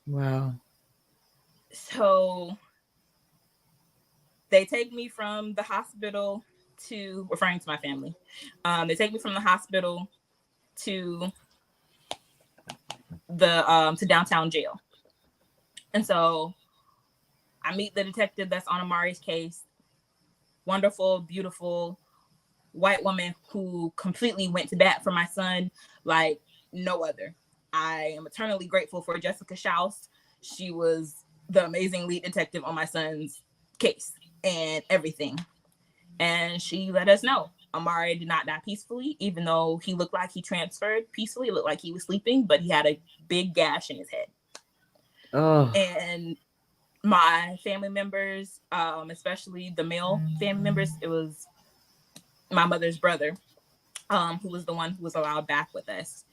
Wow. So they take me from the hospital to, referring to my family, they take me from the hospital to the to downtown jail. And so I meet the detective that's on Amari's case. Wonderful, beautiful white woman who completely went to bat for my son like no other. I am eternally grateful for Jessica Schaus. She was the amazing lead detective on my son's case and everything. And she let us know Amari did not die peacefully, even though he looked like he transferred peacefully. It looked like he was sleeping, but he had a big gash in his head. Oh, And my family members, especially the male family members, it was my mother's brother, who was the one who was allowed back with us.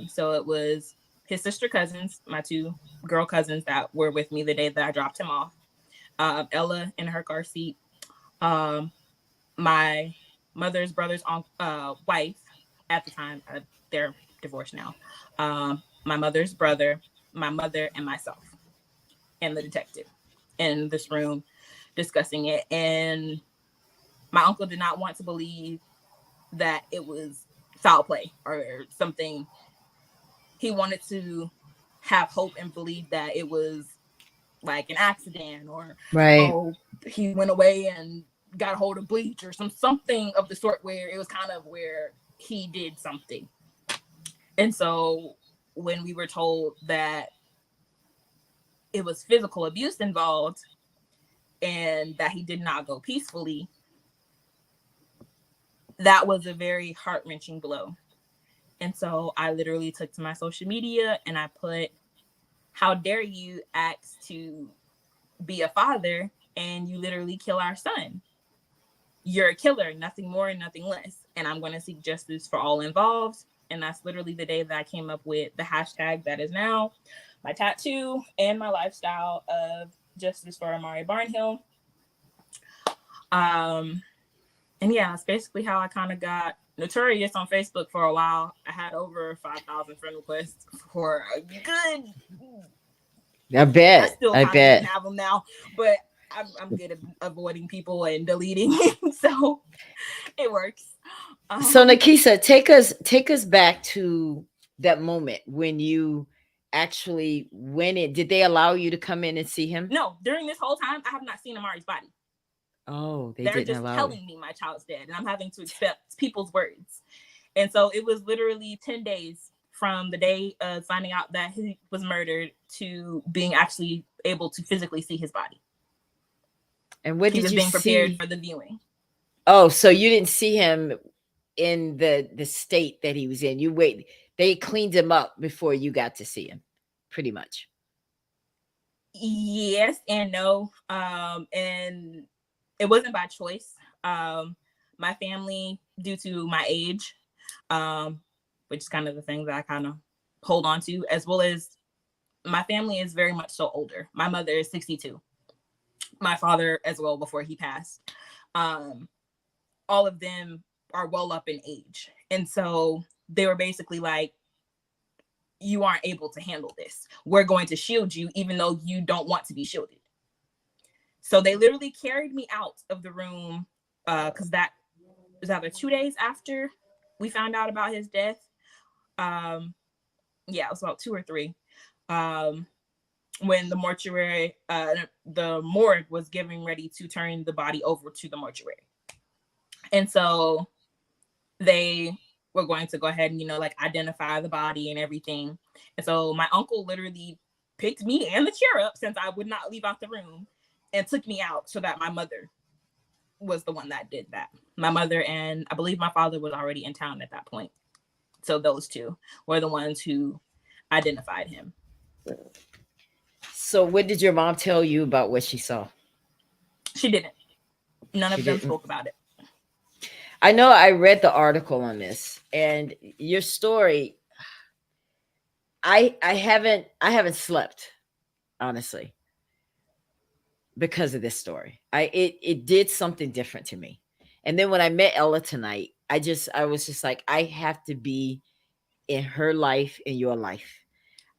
So it was his sister cousins, my two girl cousins that were with me the day that I dropped him off. Ella in her car seat. My mother's brother's wife at the time, they're divorced now. My mother's brother, my mother, and myself, and the detective in this room discussing it. And my uncle did not want to believe that it was foul play or something. He wanted to have hope and believe that it was like an accident, or right. oh, he went away and got a hold of bleach or something of the sort, where it was kind of where he did something. And so when we were told that it was physical abuse involved and that he did not go peacefully, that was a very heart-wrenching blow. And so I literally took to my social media and I put, how dare you ask to be a father and you literally kill our son? You're a killer, nothing more and nothing less. And I'm going to seek justice for all involved. And that's literally the day that I came up with the hashtag that is now my tattoo and my lifestyle of justice for Amari Barnhill. And yeah, that's basically how I kind of got notorious on Facebook for a while. I had over 5,000 friend requests for a good. I bet. I still kind of even have them now, but I'm good at avoiding people and deleting, so it works. So Nakisa, take us back to that moment when you actually went in. Did they allow you to come in and see him? No, during this whole time, I have not seen Amari's body. Oh, they're just telling me my child's dead, and I'm having to accept people's words. And so it was literally 10 days from the day of finding out that he was murdered to being actually able to physically see his body. And what did you see? He was being prepared for the viewing. Oh, so you didn't see him in the state that he was in. You wait. They cleaned him up before you got to see him, pretty much. Yes and no. And it wasn't by choice. My family, due to my age, which is kind of the thing that I kind of hold on to, as well as my family is very much so older. My mother is 62. My father as well, before he passed. All of them are well up in age. And so they were basically like, you aren't able to handle this. We're going to shield you, even though you don't want to be shielded. So they literally carried me out of the room, because that was either 2 days after we found out about his death. Yeah, it was about 2 or 3. When the mortuary, the morgue was getting ready to turn the body over to the mortuary. And so they were going to go ahead and, like identify the body and everything. And so my uncle literally picked me and the chair up, since I would not leave out the room, and took me out so that my mother was the one that did that. My mother and I believe my father was already in town at that point. So those two were the ones who identified him. So what did your mom tell you about what she saw? She didn't. None of them spoke about it. I know I read the article on this, and your story, I haven't slept, honestly, because of this story. It did something different to me. And then when I met Ella tonight, I was just like, I have to be in her life, in your life.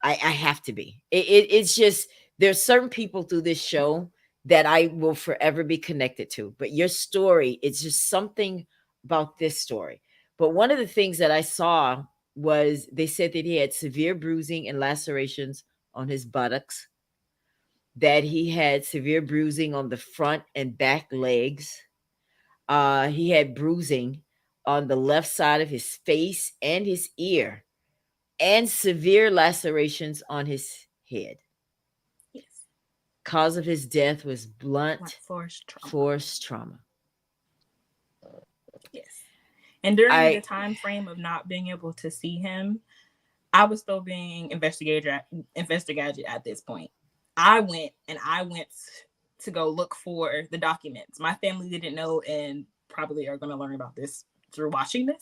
I have to be. It's just, there's certain people through this show that I will forever be connected to. But your story, it's just something about this story. But one of the things that I saw was they said that he had severe bruising and lacerations on his buttocks, that he had severe bruising on the front and back legs. He had bruising on the left side of his face and his ear, and severe lacerations on his head. Yes. Cause of his death was blunt force trauma. Yes. And during the time frame of not being able to see him, I was still being investigated at this point. I went to go look for the documents. My family didn't know, and probably are going to learn about this through watching this.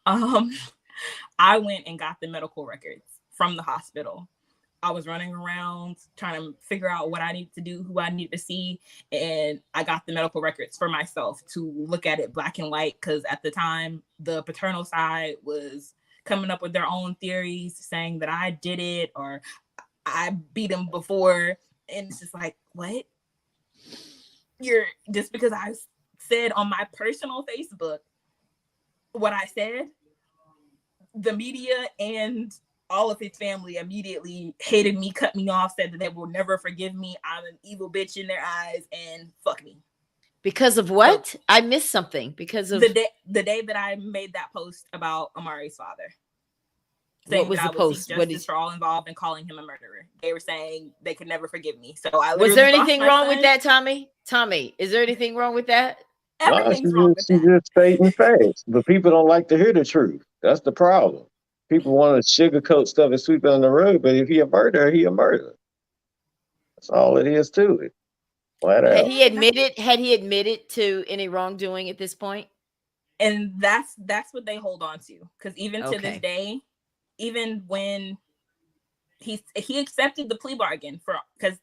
I went and got the medical records from the hospital. I was running around trying to figure out what I needed to do, who I needed to see, and I got the medical records for myself to look at it black and white, because at the time, the paternal side was coming up with their own theories, saying that I did it or I beat him before. And it's just like, what? You're just because I said on my personal Facebook what I said, the media and all of his family immediately hated me, cut me off, said that they will never forgive me. I'm an evil bitch in their eyes, and fuck me. Because of what? So, I missed something. Because of the day that I made that post about Amari's father. Saying what was the post? What is for all involved and calling him a murderer? They were saying they could never forgive me. So I was there anything wrong with that, Tommy? Tommy, is there anything wrong with that? Everything's wrong with that. She's just stating facts, but people don't like to hear the truth. That's the problem. People want to sugarcoat stuff and sweep it on the road, but if he a murderer, he a murderer. That's all it is to it. Flat out. Had he admitted to any wrongdoing at this point? And that's what they hold on to. Because even to this day, even when he accepted the plea bargain because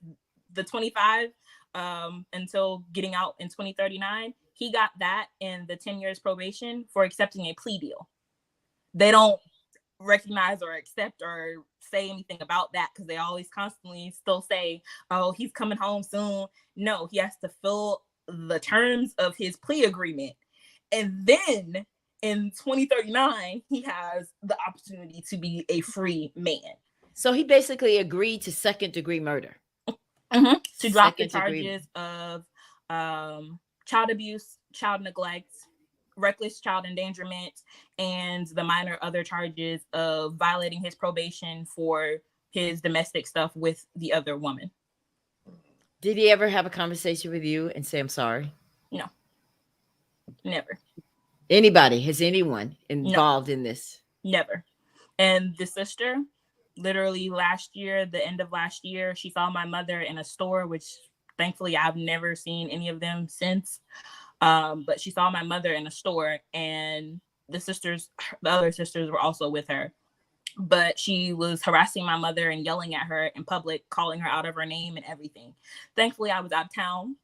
the 25 until getting out in 2039, he got that and the 10 years probation for accepting a plea deal. They don't recognize or accept or say anything about that because they always constantly still say, oh, he's coming home soon. No, he has to fill the terms of his plea agreement. And then in 2039, he has the opportunity to be a free man. So he basically agreed to second-degree murder. Mm-hmm. To drop the charges of child abuse, child neglect, reckless child endangerment, and the minor other charges of violating his probation for his domestic stuff with the other woman. Did he ever have a conversation with you and say, I'm sorry? No. Never. Anybody? Has anyone involved in this? Never. And the sister, literally last year, the end of last year, she saw my mother in a store, which thankfully I've never seen any of them since. But she saw my mother in a store, and the other sisters were also with her. But she was harassing my mother and yelling at her in public, calling her out of her name and everything. Thankfully, I was out of town,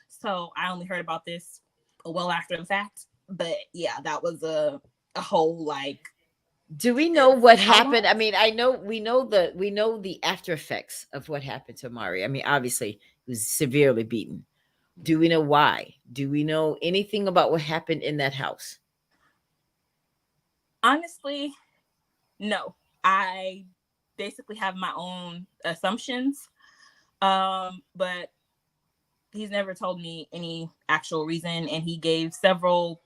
so I only heard about this well after the fact. But yeah, that was a whole like. Do we know what happened? I mean, we know the after effects of what happened to Amari. I mean, obviously, he was severely beaten. Do we know why? Do we know anything about what happened in that house? Honestly, no. I basically have my own assumptions, but he's never told me any actual reason, and he gave several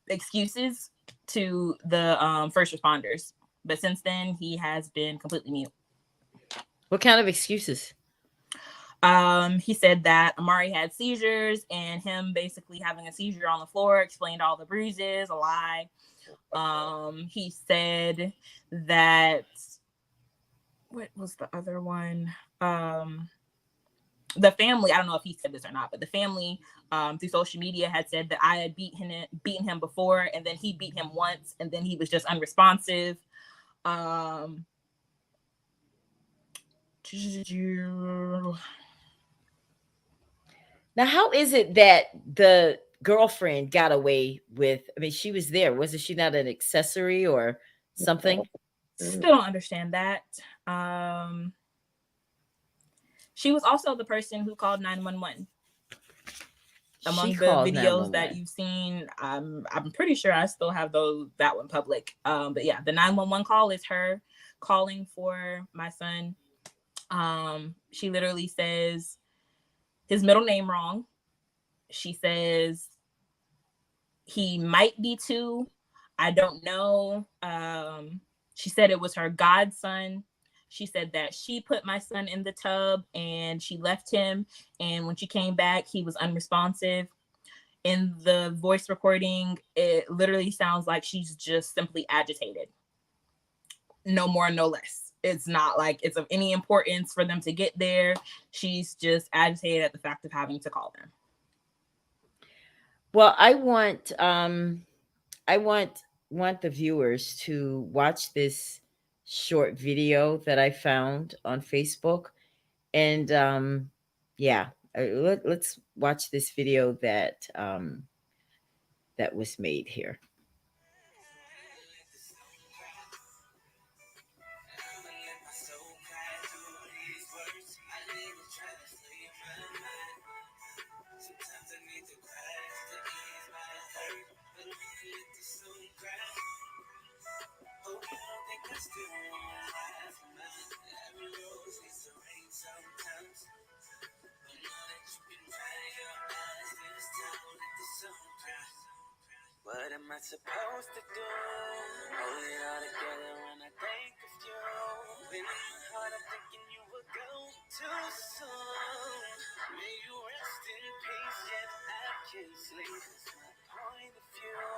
excuses to the first responders. But since then, he has been completely mute. What kind of excuses? He said that Amari had seizures, and him basically having a seizure on the floor explained all the bruises, a lie. He said that, what was the other one? The family, I don't know if he said this or not, but the family through social media had said that I had beaten him before, and then he beat him once, and then he was just unresponsive. Now, how is it that the girlfriend got away with? I mean, she was there. Wasn't she not an accessory or something? Still don't understand that. She was also the person who called 911. Among the videos that you've seen, I'm pretty sure I still have that one public. But yeah, the 911 call is her calling for my son. She literally says his middle name wrong. She says he might be 2. I don't know. She said it was her godson. She said that she put my son in the tub and she left him. And when she came back, he was unresponsive. In the voice recording, it literally sounds like she's just simply agitated. no more, no less. It's not like it's of any importance for them to get there. She's just agitated at the fact of having to call them. Well, I want the viewers to watch this short video that I found on Facebook. And yeah, let's watch this video that was made here. What am I supposed to do? Hold it all together when I think of you. When in my heart I'm thinking you will go too soon. May you rest in peace, yet I can't sleep. That's my point of view.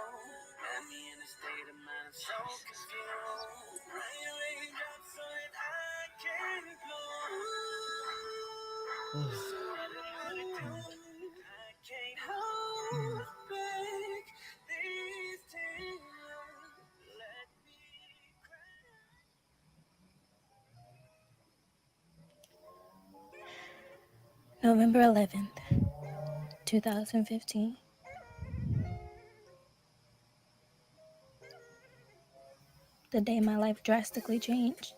Got me in a state of mind, I'm so confused. Rain, raindrops so that I can go. So what am I to do? I can't hold back these tears. Let me cry. November 11th, 2015. The day my life drastically changed.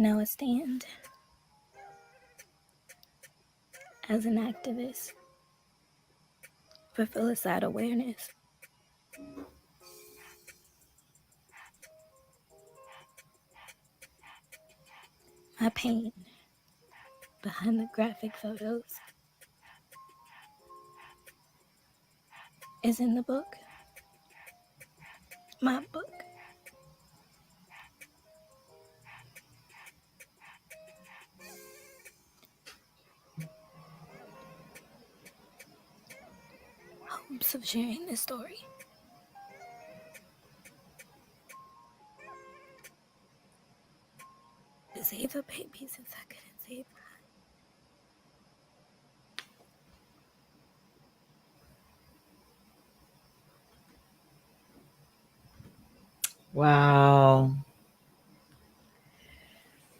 Now I stand as an activist for filicide awareness. My pain behind the graphic photos is in the book. My book. Hopes of sharing this story. To save a baby since I couldn't save mine. Wow.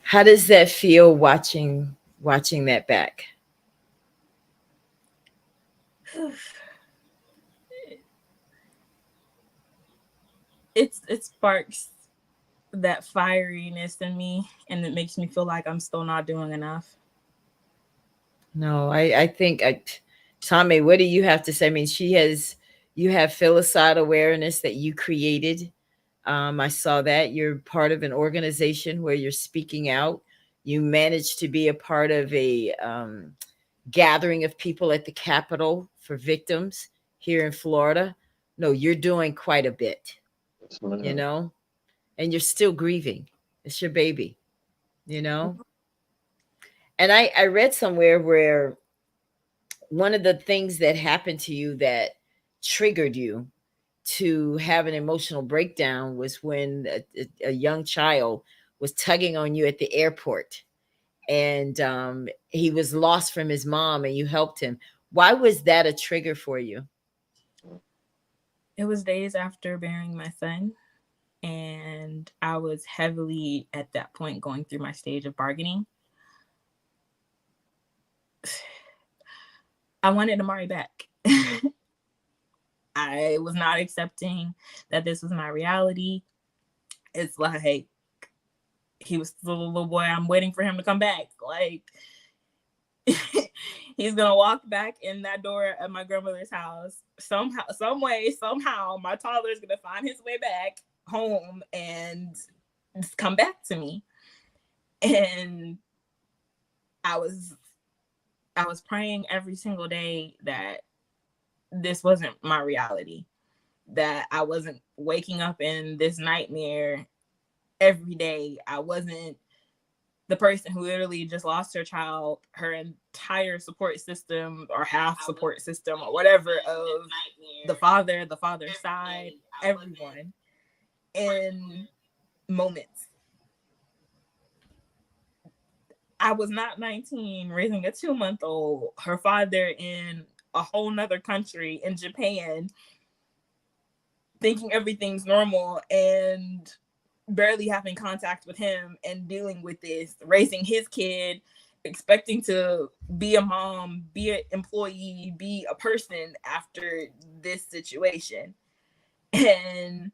How does that feel watching that back? It sparks that fieriness in me, and it makes me feel like I'm still not doing enough. No, I think Tommy, what do you have to say? I mean, you have filicide awareness that you created. I saw that you're part of an organization where you're speaking out. You managed to be a part of a gathering of people at the Capitol for victims here in Florida. No, you're doing quite a bit, you know, and you're still grieving. It's your baby, you know. And I read somewhere where one of the things that happened to you that triggered you to have an emotional breakdown was when a young child was tugging on you at the airport, and he was lost from his mom and you helped him. Why was that a trigger for you? It was days after bearing my son, and I was heavily at that point going through my stage of bargaining. I wanted Amari back. I was not accepting that this was my reality. It's like, he was still a little boy. I'm waiting for him to come back. Like, he's gonna walk back in that door at my grandmother's house. Somehow, some way, somehow, my toddler is gonna find his way back home and just come back to me. And I was praying every single day that this wasn't my reality, that I wasn't waking up in this nightmare every day. I wasn't the person who literally just lost her child, her entire support system or half support system or whatever of the father's side, everyone in moments. I was not 19 raising a 2-month-old, her father in a whole nother country in Japan, thinking everything's normal and barely having contact with him and dealing with this, raising his kid, expecting to be a mom, be an employee, be a person after this situation. And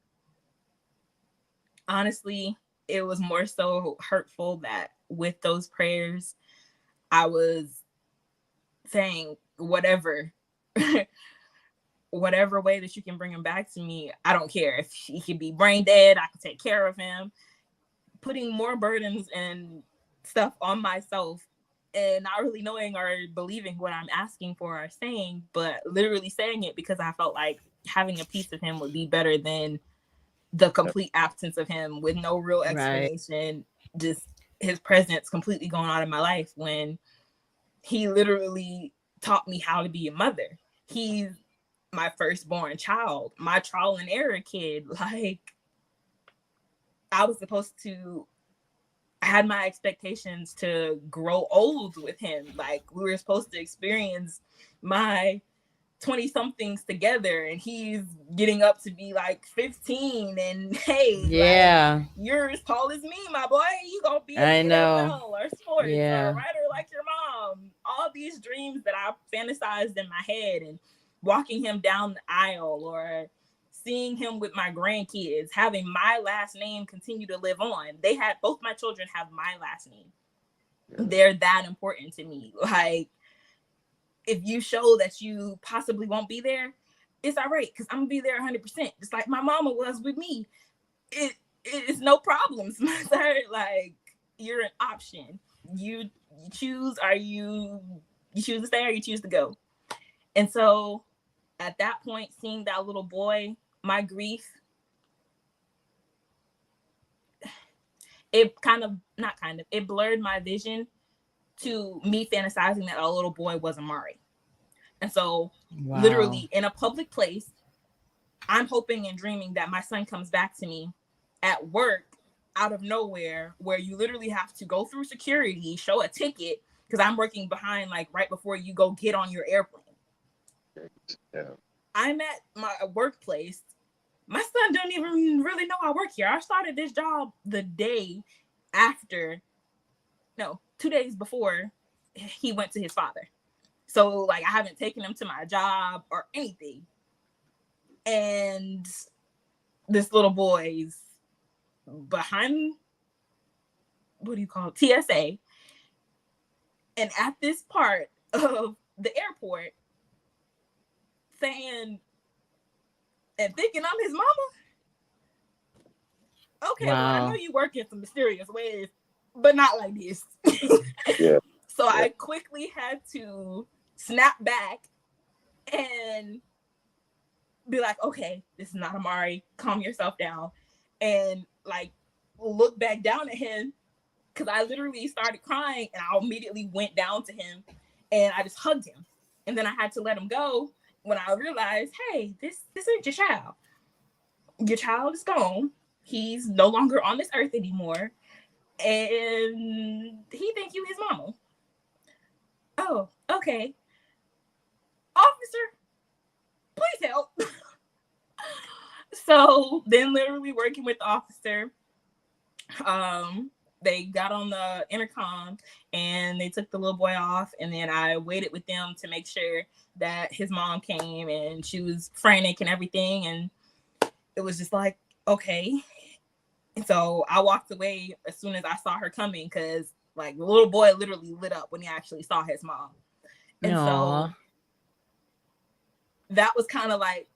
honestly, it was more so hurtful that with those prayers, I was saying, whatever way that you can bring him back to me, I don't care. If he could be brain dead, I could take care of him. Putting more burdens and stuff on myself and not really knowing or believing what I'm asking for or saying, but literally saying it because I felt like having a piece of him would be better than the complete absence of him with no real explanation, just his presence completely going out of my life when he literally taught me how to be a mother. He's my firstborn child, my trial and error kid. Like, I was supposed to, I had my expectations to grow old with him. Like, we were supposed to experience my 20-somethings together, and he's getting up to be like 15, and hey, like, you're as tall as me, my boy. You gonna be a NFL or sports or a writer like your mom. All these dreams that I fantasized in my head, and walking him down the aisle or seeing him with my grandkids, having my last name continue to live on. They had, both my children have my last name. They're that important to me. Like, if you show that you possibly won't be there, it's all right, because I'm gonna be there 100%, just like my mama was with me. It's no problems, sir. Like, you're an option. You choose, or you choose to stay or you choose to go. And so at that point, seeing that little boy, my grief, it blurred my vision to me fantasizing that a little boy was Amari. And so literally in a public place, I'm hoping and dreaming that my son comes back to me at work out of nowhere, where you literally have to go through security, show a ticket, because I'm working behind, like, right before you go get on your airplane. I'm at my workplace. My son don't even really know I work here. I started this job the day after, 2 days before he went to his father. So, like, I haven't taken him to my job or anything. And this little boy's behind, what do you call it, TSA. And at this part of the airport, saying and thinking I'm his mama. Okay, well, I know you work in some mysterious ways, but not like this. So I quickly had to snap back and be like, okay, this is not Amari. Calm yourself down. And, like, look back down at him, because I literally started crying, and I immediately went down to him and I just hugged him. And then I had to let him go when I realized, hey, this isn't your child. Your child is gone. He's no longer on this earth anymore. And he thinks you his mama. Oh, okay. Officer, please help. So then literally working with the officer, they got on the intercom and they took the little boy off, and then I waited with them to make sure that his mom came, and she was frantic and everything, and it was just like, okay. And so I walked away as soon as I saw her coming, because, like, the little boy literally lit up when he actually saw his mom. And so that was kind of like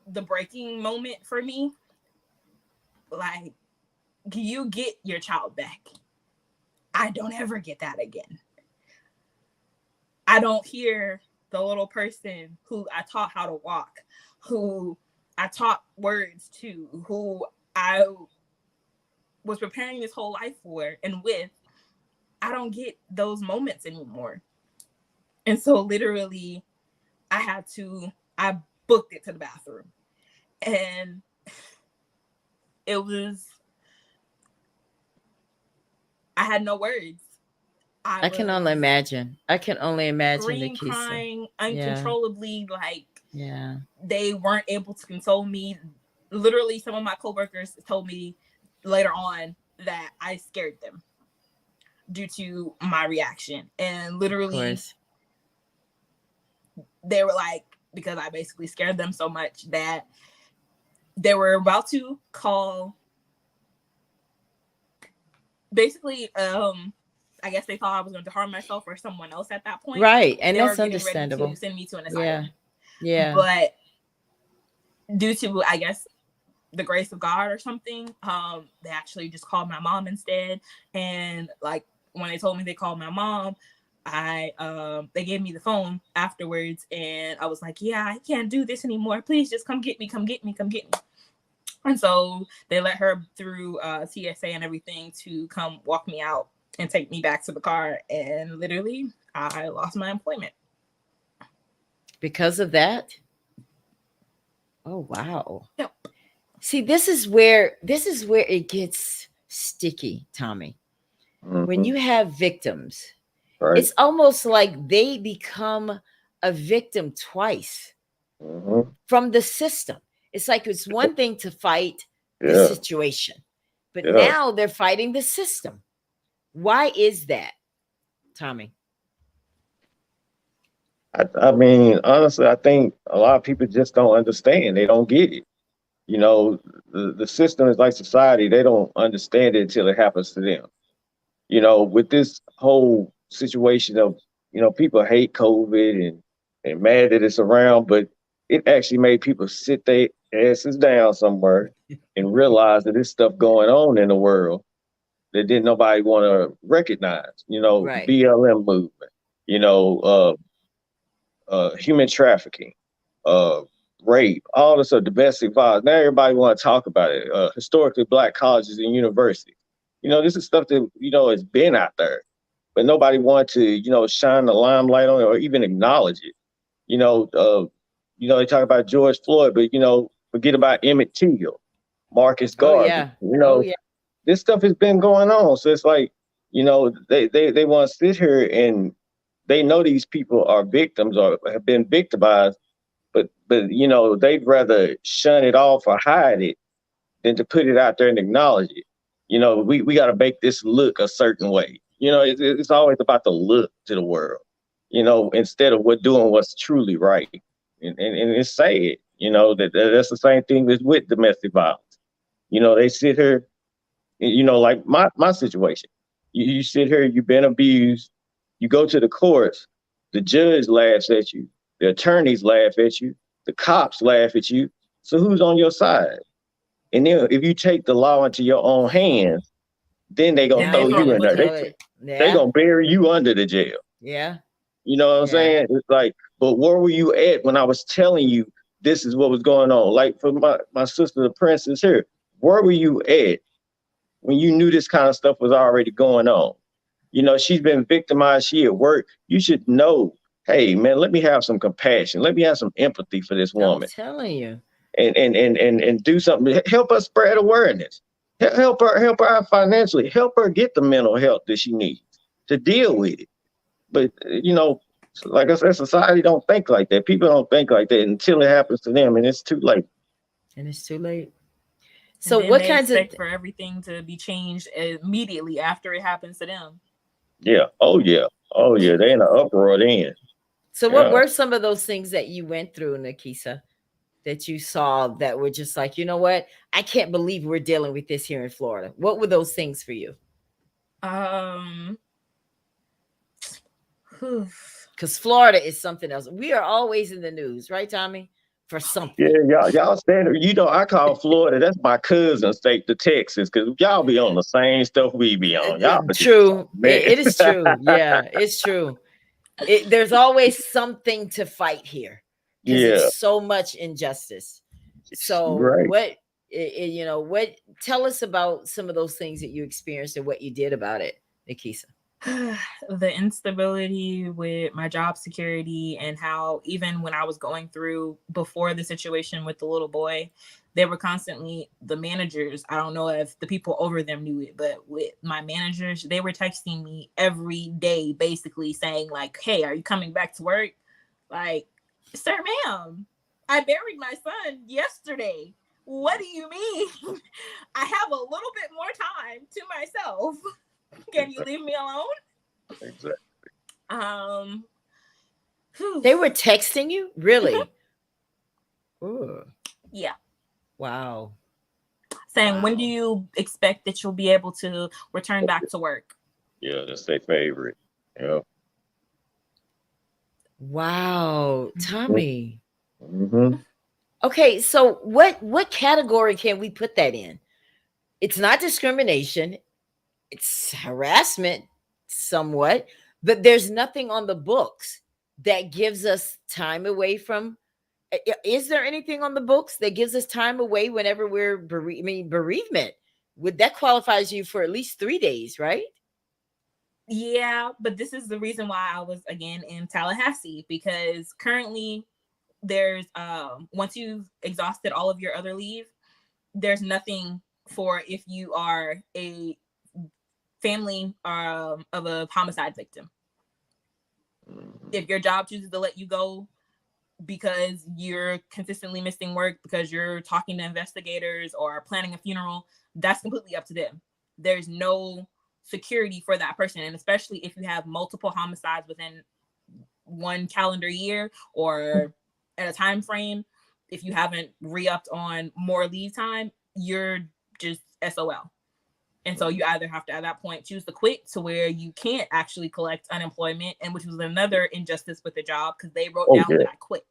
the breaking moment for me. Like, you get your child back. I don't ever get that again. I don't hear the little person who I taught how to walk, who I taught words to, who I was preparing this whole life for and with, I don't get those moments anymore. And so literally I booked it to the bathroom. And it was, I had no words. I can only imagine. I can only imagine, scream, Nikisa. crying uncontrollably. Like, yeah, they weren't able to console me. Literally, some of my coworkers told me later on that I scared them due to my reaction. And literally, they were like, because I basically scared them so much that they were about to call. Basically, I guess they thought I was going to harm myself or someone else at that point. Right, and they that's were getting understandable. ready to send me to an asylum. Yeah. But due to, I guess, the grace of God or something, they actually just called my mom instead. And like when they told me they called my mom, they gave me the phone afterwards, and I was like, yeah, I can't do this anymore. Please just come get me. And so they let her through TSA and everything to come walk me out and take me back to the car. And literally, I lost my employment. Because of that? Oh, wow. Yep. See, this is where it gets sticky, Tommy. When you have victims, it's almost like they become a victim twice from the system. It's like it's one thing to fight the situation, but now they're fighting the system. Why is that, Tommy? I mean, honestly, I think a lot of people just don't understand. They don't get it. You know, the system is like society. They don't understand it until it happens to them. You know, with this whole situation of, you know, people hate COVID and mad that it's around, but it actually made people sit their asses down somewhere and realize that there's stuff going on in the world that didn't nobody want to recognize. You know, BLM movement, you know, human trafficking, rape, all this domestic violence. Now everybody want to talk about it. Historically Black colleges and universities. You know, this is stuff that, you know, has been out there, but nobody wanted to, you know, shine the limelight on it or even acknowledge it. You know, they talk about George Floyd, but, you know, forget about Emmett Till, Marcus Garvey. You know, this stuff has been going on. So it's like, you know, they want to sit here and they know these people are victims or have been victimized, but you know, they'd rather shun it off or hide it than to put it out there and acknowledge it. You know, we got to make this look a certain way. You know, it's always about the look to the world, you know, instead of doing what's truly right. And it's sad, you know, that's the same thing with domestic violence. You know, they sit here, you know, like my situation. You sit here, you've been abused, you go to the courts, the judge laughs at you, the attorneys laugh at you, the cops laugh at you. So who's on your side? And then if you take the law into your own hands, then they gonna throw you in there. They gonna bury you under the jail. Yeah. You know what I'm saying? It's like, but where were you at when I was telling you this is what was going on? Like for my sister, the princess here, where were you at when you knew this kind of stuff was already going on? You know, she's been victimized. She at work. You should know, hey man, let me have some compassion. Let me have some empathy for this woman. I'm telling you. And do something. Help us spread awareness. Help her out financially. Help her get the mental health that she needs to deal with it. But you know, like I said, society don't think like that. People don't think like that until it happens to them, and it's too late. And it's too late. So what kinds of for everything to be changed immediately after it happens to them? Yeah. Oh yeah. They in an uproar then. So what were some of those things that you went through, Nikisa, that you saw that were just like, you know what? I can't believe we're dealing with this here in Florida. What were those things for you? Because Florida is something else. We are always in the news, right, Tommy? For something. Yeah, y'all stand. You know, I call Florida. That's my cousin state to Texas, because y'all be on the same stuff we be on. Y'all true. It is true. Yeah, it's true. There's always something to fight here. There's so much injustice. So what tell us about some of those things that you experienced and what you did about it, Nikisa. The instability with my job security, and how even when I was going through before the situation with the little boy, they were constantly, the managers, I don't know if the people over them knew it, but with my managers, they were texting me every day basically saying like, hey, are you coming back to work? Like, sir, ma'am, I buried my son yesterday. What do you mean? I have a little bit more time to myself. Can you leave me alone? Exactly. They were texting you? Really? Ooh. Yeah. Wow. Saying, when do you expect that you'll be able to return back to work? Yeah, that's their favorite. Yeah. Wow, Tommy. Mm-hmm. Okay, so what category can we put that in? It's not discrimination. It's harassment somewhat, but there's nothing on the books that gives us time away from. Is there anything on the books that gives us time away whenever we're bereavement? Would that qualifies you for at least 3 days, right? Yeah, but this is the reason why I was again in Tallahassee, because currently there's once you've exhausted all of your other leave, there's nothing for if you are a family of a homicide victim. If your job chooses to let you go because you're consistently missing work, because you're talking to investigators or planning a funeral, that's completely up to them. There's no security for that person. And especially if you have multiple homicides within one calendar year or at a time frame, if you haven't re-upped on more leave time, you're just SOL. And so you either have to, at that point, choose to quit to where you can't actually collect unemployment, and which was another injustice with the job, because they wrote down that I quit.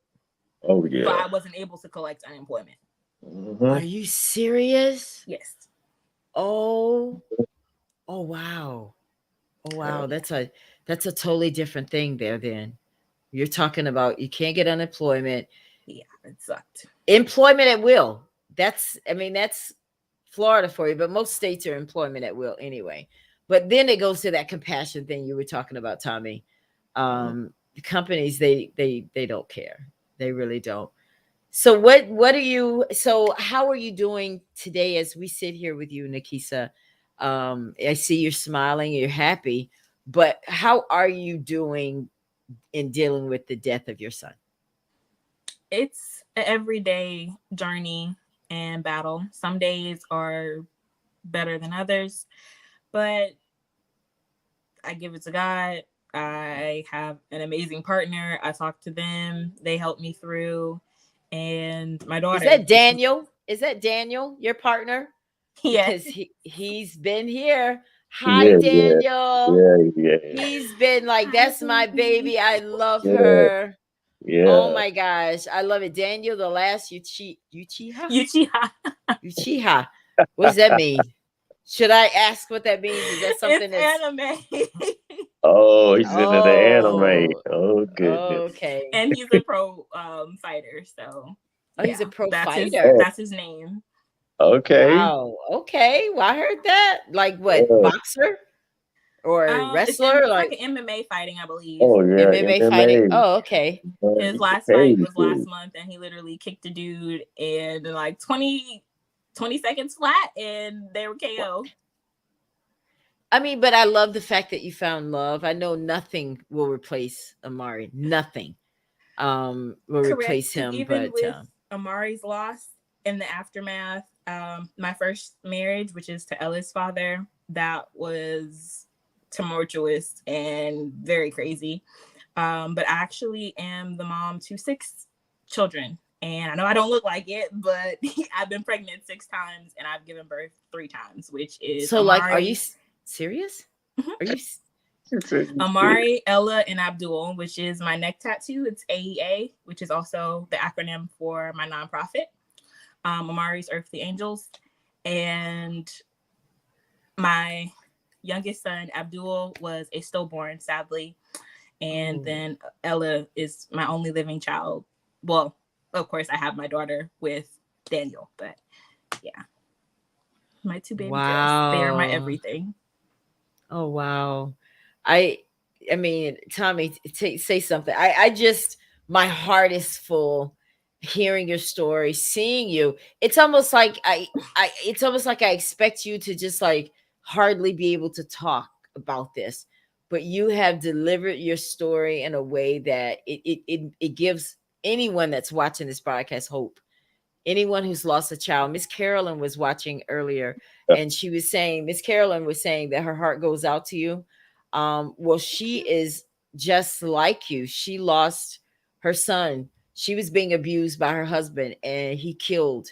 Oh, yeah. But I wasn't able to collect unemployment. Mm-hmm. Are you serious? Yes. Oh wow. Oh wow. Yeah. That's a totally different thing there then. You're talking about you can't get unemployment. Yeah, it sucked. Employment at will. That's Florida for you, but most states are employment at will anyway. But then it goes to that compassion thing you were talking about, Tommy. The companies, they don't care. They really don't. So how are you doing today as we sit here with you, Nikisa? I see you're smiling, you're happy, but how are you doing in dealing with the death of your son? It's an everyday journey and battle. Some days are better than others, but I give it to God. I have an amazing partner. I talk to them. They help me through. And my daughter. Is that Daniel? Is that Daniel, your partner? Yes. Because he's been here. Hi, Daniel. Yeah. He's been like, that's my baby. I love Yeah. her. Yeah. Oh my gosh. I love it. Daniel, the last Uchiha? Uchiha. What does that mean? Should I ask what that means? Is that something that's anime? Oh, he's into the anime. Oh, goodness. Okay. And he's a pro fighter, so he's a pro that's fighter. That's his name. Okay. Wow. Okay. Well, I heard that. Like what? Boxer or wrestler? It's like an MMA fighting, I believe. Oh yeah, MMA fighting. Oh, okay. His last fight was last month, and he literally kicked a dude in like 20 seconds flat, and they were KO. I mean, but I love the fact that you found love. I know nothing will replace Amari. Nothing will replace him. Even but with Amari's loss in the aftermath, my first marriage, which is to Ella's father, that was tumultuous and very crazy. But I actually am the mom to 6 children. And I know I don't look like it, but I've been pregnant 6 times and I've given birth 3 times, which is so Amari. Like, are you serious? Are you Amari, Ella, and Abdul, which is my neck tattoo. It's AEA, which is also the acronym for my nonprofit. Amari's Earthly Angels. And my youngest son, Abdul, was a stillborn, sadly. And then Ella is my only living child. Well, of course, I have my daughter with Daniel, but yeah. My 2 baby girls. They are my everything. Oh, wow. I mean, Tommy, say something. I just, my heart is full hearing your story, seeing you. It's almost like it's almost like I expect you to just like hardly be able to talk about this, but you have delivered your story in a way that it gives anyone that's watching this broadcast hope. Anyone who's lost a child. Miss Carolyn was watching earlier, and she was saying, Miss Carolyn was saying that her heart goes out to you. Well, she is just like you. She lost her son. She was being abused by her husband, and he killed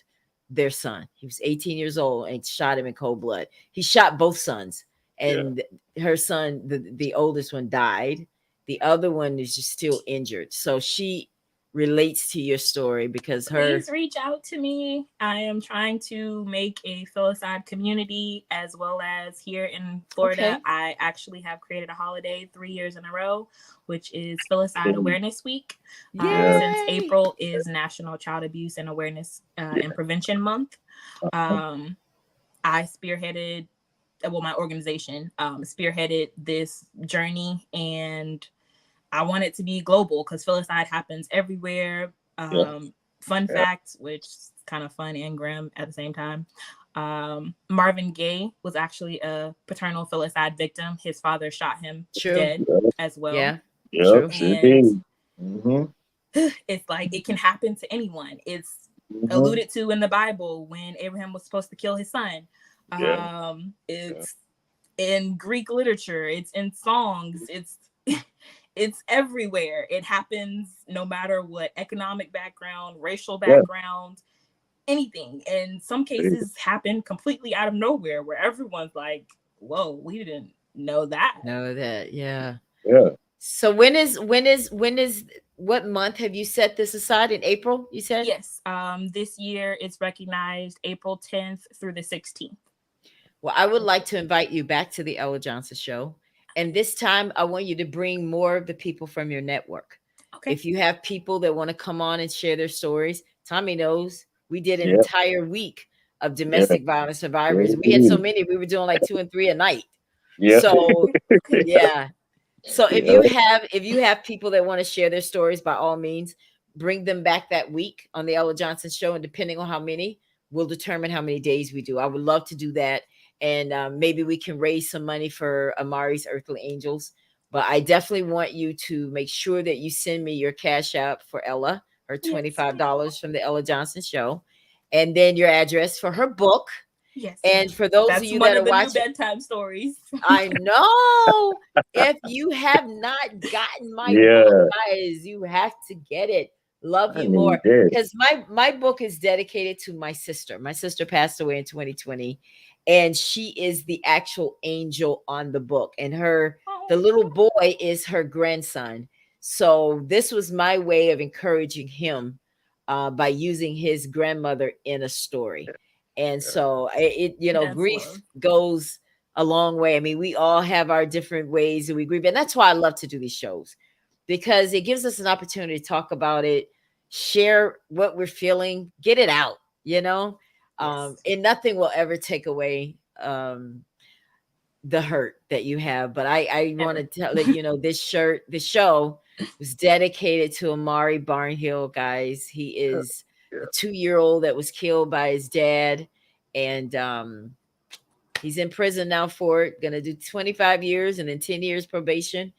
their son. He was 18 years old and shot him in cold blood. He shot both sons, and her son, the oldest one, died. The other one is just still injured. So she relates to your story because Please reach out to me. I am trying to make a filicide community, as well as here in Florida. Okay. I actually have created a holiday 3 years in a row, which is Filicide Awareness Week. Since April is National Child Abuse and Awareness and Prevention Month. I spearheaded, well, my organization spearheaded this journey, and I want it to be global because filicide happens everywhere. Fun fact, which is kind of fun and grim at the same time. Marvin Gaye was actually a paternal filicide victim. His father shot him dead as well. Yeah. And it's like it can happen to anyone. It's alluded to in the Bible when Abraham was supposed to kill his son. It's in Greek literature. It's in songs. It's everywhere. It happens no matter what economic background, racial background, anything. And some cases happen completely out of nowhere where everyone's like, whoa, we didn't know that. Yeah. Yeah. So what month have you set this aside? In April, you said? Yes. This year it's recognized April 10th through the 16th. Well, I would like to invite you back to the Ella Johnson Show. And this time, I want you to bring more of the people from your network. Okay. If you have people that want to come on and share their stories, Tommy knows we did an entire week of domestic violence survivors. We had so many, we were doing like 2 and 3 a night. So, So if you have people that want to share their stories, by all means, bring them back that week on the Ella Johnson Show. And depending on how many, we'll determine how many days we do. I would love to do that. And maybe we can raise some money for Amari's Earthly Angels. But I definitely want you to make sure that you send me your Cash App for Ella, her $25 from the Ella Johnson Show, and then your address for her book. Yes. And for those of you that are watching bedtime stories, I know. If you have not gotten my book, guys, you have to get it. Love You More, because my book is dedicated to my sister. My sister passed away in 2020, and she is the actual angel on the book, and the little boy is her grandson. So this was my way of encouraging him by using his grandmother in a story. And so grief goes a long way. I mean, we all have our different ways that we grieve, and that's why I love to do these shows, because it gives us an opportunity to talk about it, share what we're feeling, get it out, and nothing will ever take away the hurt that you have. But I want to let you know, this show was dedicated to Amari Barnhill, guys. He is a 2-year-old that was killed by his dad, and he's in prison now for it. Gonna do 25 years and then 10 years probation.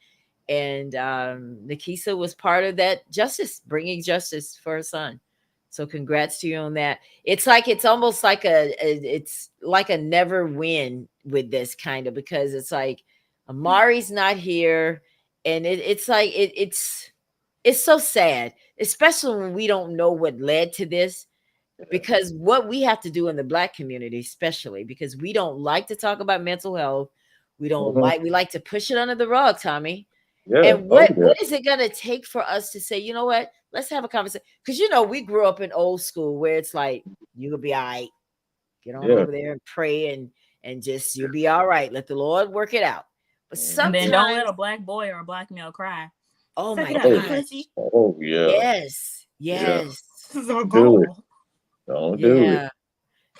And Nikisa was part of that bringing justice for her son. So congrats to you on that. It's almost like it's like a never win with this kind of, because it's like Amari's not here, and it's like it's so sad, especially when we don't know what led to this, because what we have to do in the Black community, especially because we don't like to talk about mental health, we like to push it under the rug, Tommy. And what is it going to take for us to say, you know what, let's have a conversation? Because, we grew up in old school where it's like, you'll be all right. Get on over there and pray and just, you'll be all right. Let the Lord work it out. But sometimes, and then don't let a Black boy or a Black male cry. Oh my God. Oh yeah. Yes. Don't do it.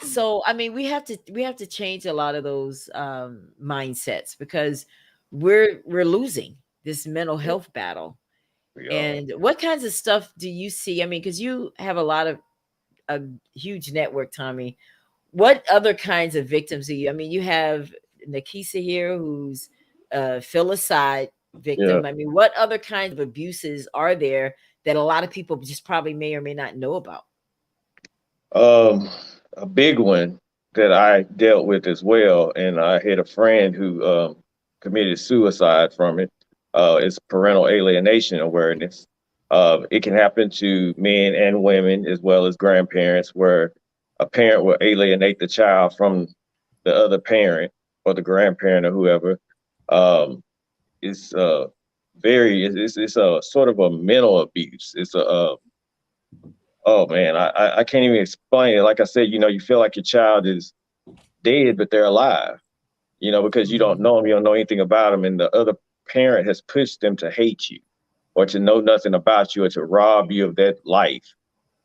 So, I mean, we have to change a lot of those mindsets, because we're losing this mental health battle. We are. And what kinds of stuff do you see? I mean, because you have a huge network, Tommy. What other kinds of victims are you? I mean, you have Nikisa here, who's a filicide victim. Yeah. I mean, what other kinds of abuses are there that a lot of people just probably may or may not know about? A big one that I dealt with as well, and I had a friend who committed suicide from it. Is parental alienation awareness. It can happen to men and women as well as grandparents, where a parent will alienate the child from the other parent or the grandparent or whoever. It's it's a sort of a mental abuse. It's a oh man, I can't even explain it. Like I said, you feel like your child is dead, but they're alive, because you don't know them, you don't know anything about them, and the other parent has pushed them to hate you or to know nothing about you or to rob you of that life,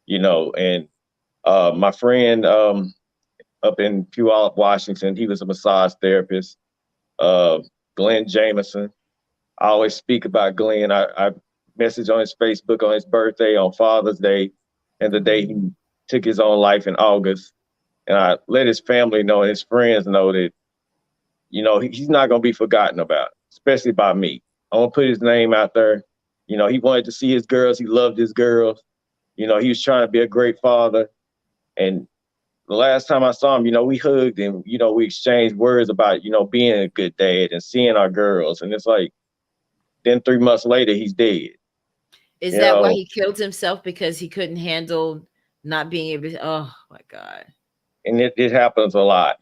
and my friend up in Puyallup, Washington, he was a massage therapist, Glenn Jameson. I always speak about Glenn. I message on his Facebook on his birthday, on Father's Day, and the day he took his own life in August. And I let his family know and his friends know that, he's not going to be forgotten about, especially by me. I want to put his name out there. He wanted to see his girls. He loved his girls. He was trying to be a great father. And the last time I saw him, we hugged and, we exchanged words about, being a good dad and seeing our girls. And it's like, then 3 months later, he's dead. Is that why he killed himself? Because he couldn't handle not being able to, oh my God. And it happens a lot.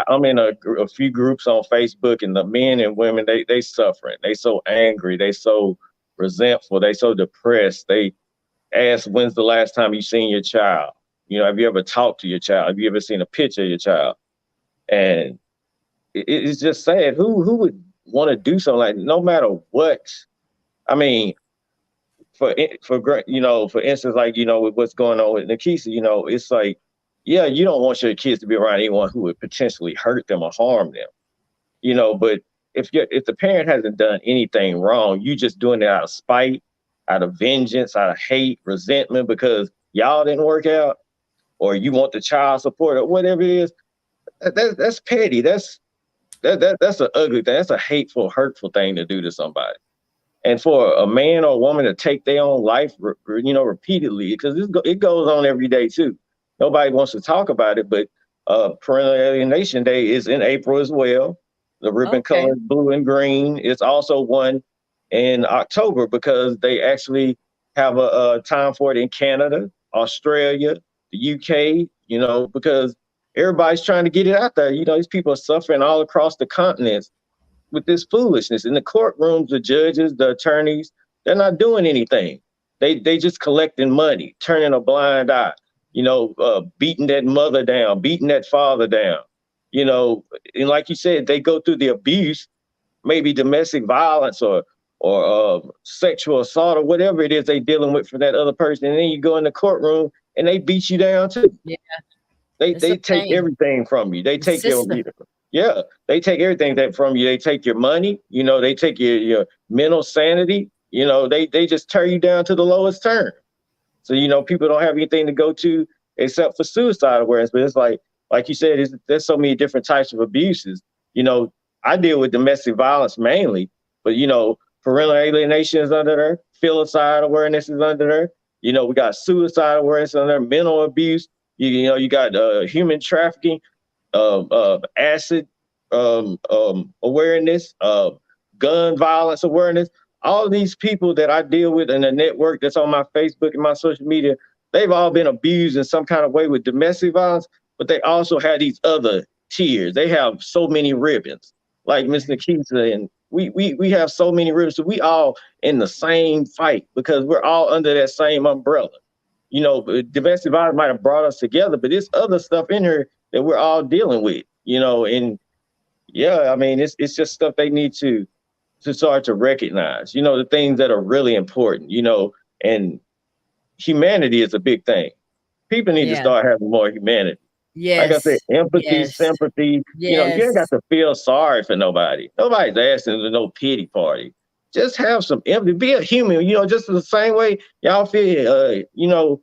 I'm in a few groups on Facebook, and the men and women, they suffering. They so angry. They so resentful. They so depressed. They ask, when's the last time you seen your child? Have you ever talked to your child? Have you ever seen a picture of your child? And it's just sad. Who would want to do something like, no matter what? I mean, for instance, like, with what's going on with Nikisa, it's like, yeah, you don't want your kids to be around anyone who would potentially hurt them or harm them, but if the parent hasn't done anything wrong, you just doing it out of spite, out of vengeance, out of hate, resentment, because y'all didn't work out, or you want the child support or whatever it is, that's petty. That's an ugly thing. That's a hateful, hurtful thing to do to somebody. And for a man or a woman to take their own life, repeatedly, because it goes on every day too. Nobody wants to talk about it, but Parental Alienation Day is in April as well. The ribbon color is blue and green. It's also one in October because they actually have a time for it in Canada, Australia, the UK, because everybody's trying to get it out there. These people are suffering all across the continents with this foolishness. In the courtrooms, the judges, the attorneys, they're not doing anything. They just collecting money, turning a blind eye, beating that mother down, beating that father down, and like you said, they go through the abuse, maybe domestic violence or sexual assault or whatever it is they dealing with for that other person. And then you go in the courtroom and they beat you down too. Yeah. They take everything from you. They take they take everything from you. They take your money, they take your mental sanity, they just tear you down to the lowest turn. So, people don't have anything to go to except for suicide awareness. But it's like you said, there's so many different types of abuses. I deal with domestic violence mainly, but, parental alienation is under there. Filicide awareness is under there. We got suicide awareness under there, mental abuse. You got human trafficking, acid awareness, gun violence awareness. All of these people that I deal with in the network that's on my Facebook and my social media, they've all been abused in some kind of way with domestic violence, but they also have these other tiers. They have so many ribbons, like Miss Nikisa, and we have so many ribbons. So we all in the same fight because we're all under that same umbrella. Domestic violence might have brought us together, but there's other stuff in here that we're all dealing with, and yeah, I mean, it's just stuff they need to start to recognize, the things that are really important, and humanity is a big thing. People need to start having more humanity. Like I said, Yes. empathy, Yes. sympathy. You know, you ain't got Yes. to feel sorry for nobody. Nobody's asking for no pity party. Just have some empathy. Be a human. You know, just the same way y'all feel. You know,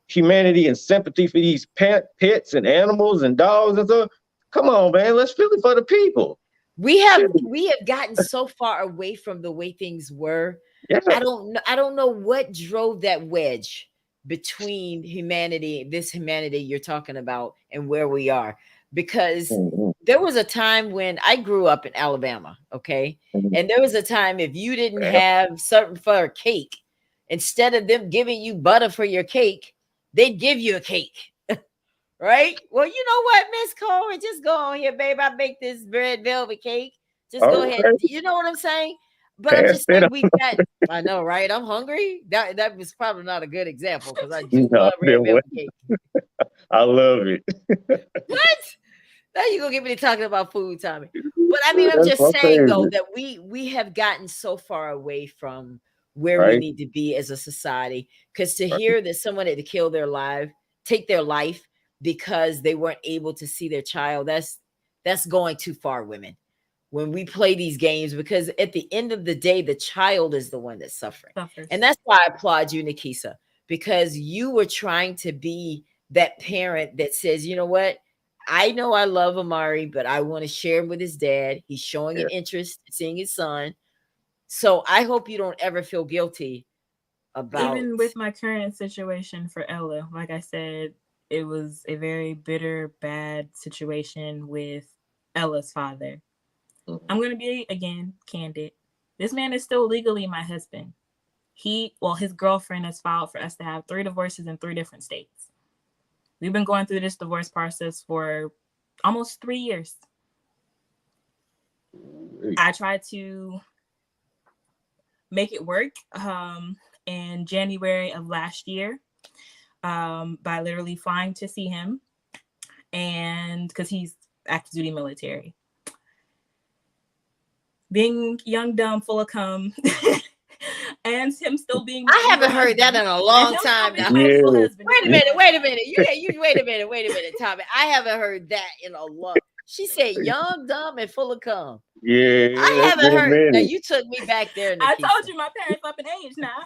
humanity and sympathy for these pets and animals and dogs and stuff. Come on, man. Let's feel it for the people. We Shit. have gotten so far away from the way things were. Yeah. I don't know what drove that wedge between humanity, this humanity you're talking about, and where we are. Because Mhm, there was a time when I grew up in Alabama, okay? mhm. And there was a time if you didn't Yeah. have something for a cake, instead of them giving you butter for your cake, they'd give you a cake. Right? Well, you know what, Miss Cora, just go on here, babe. I baked this red velvet cake. Just go ahead. Okay. You know what I'm saying? But I'm Pass just it saying on. we've got. I know, right? I'm hungry. That was probably not a good example because I do No, love red that way. velvet cake. I love it. What? Now you gonna get me to talking about food, Tommy? But I mean, I'm That's just my saying though favorite. that we have gotten so far away from where we Right? need to be as a society. Because to Right. hear that someone had to kill take their life because they weren't able to see their child, that's going too far, women. When we play these games, because at the end of the day, the child is the one that's suffering. Suffers. And that's why I applaud you, Nikisa, because you were trying to be that parent that says, you know what? I know I love Amari, but I want to share him with his dad. He's showing Yeah. an interest in seeing his son. So I hope you don't ever feel guilty about. Even with my current situation for Ella, like I said, it was a very bitter, bad situation with Ella's father. Mhm. I'm going to be, again, candid. This man is still legally my husband. His girlfriend has filed for us to have 3 divorces in 3 different states. We've been going through this divorce process for almost 3 years. I tried to make it work in January of last year by literally flying to see him, and because he's active duty military. Being young, dumb, full of cum, and him still being I haven't heard that in a long time now. Yeah. Wait a minute. Wait a minute, Tommy. I haven't heard that in a long. She said young, dumb, and full of cum. Yeah. I It's haven't been a heard. Now minute. you took me back there, I Nikisa. told you my parents up in age now.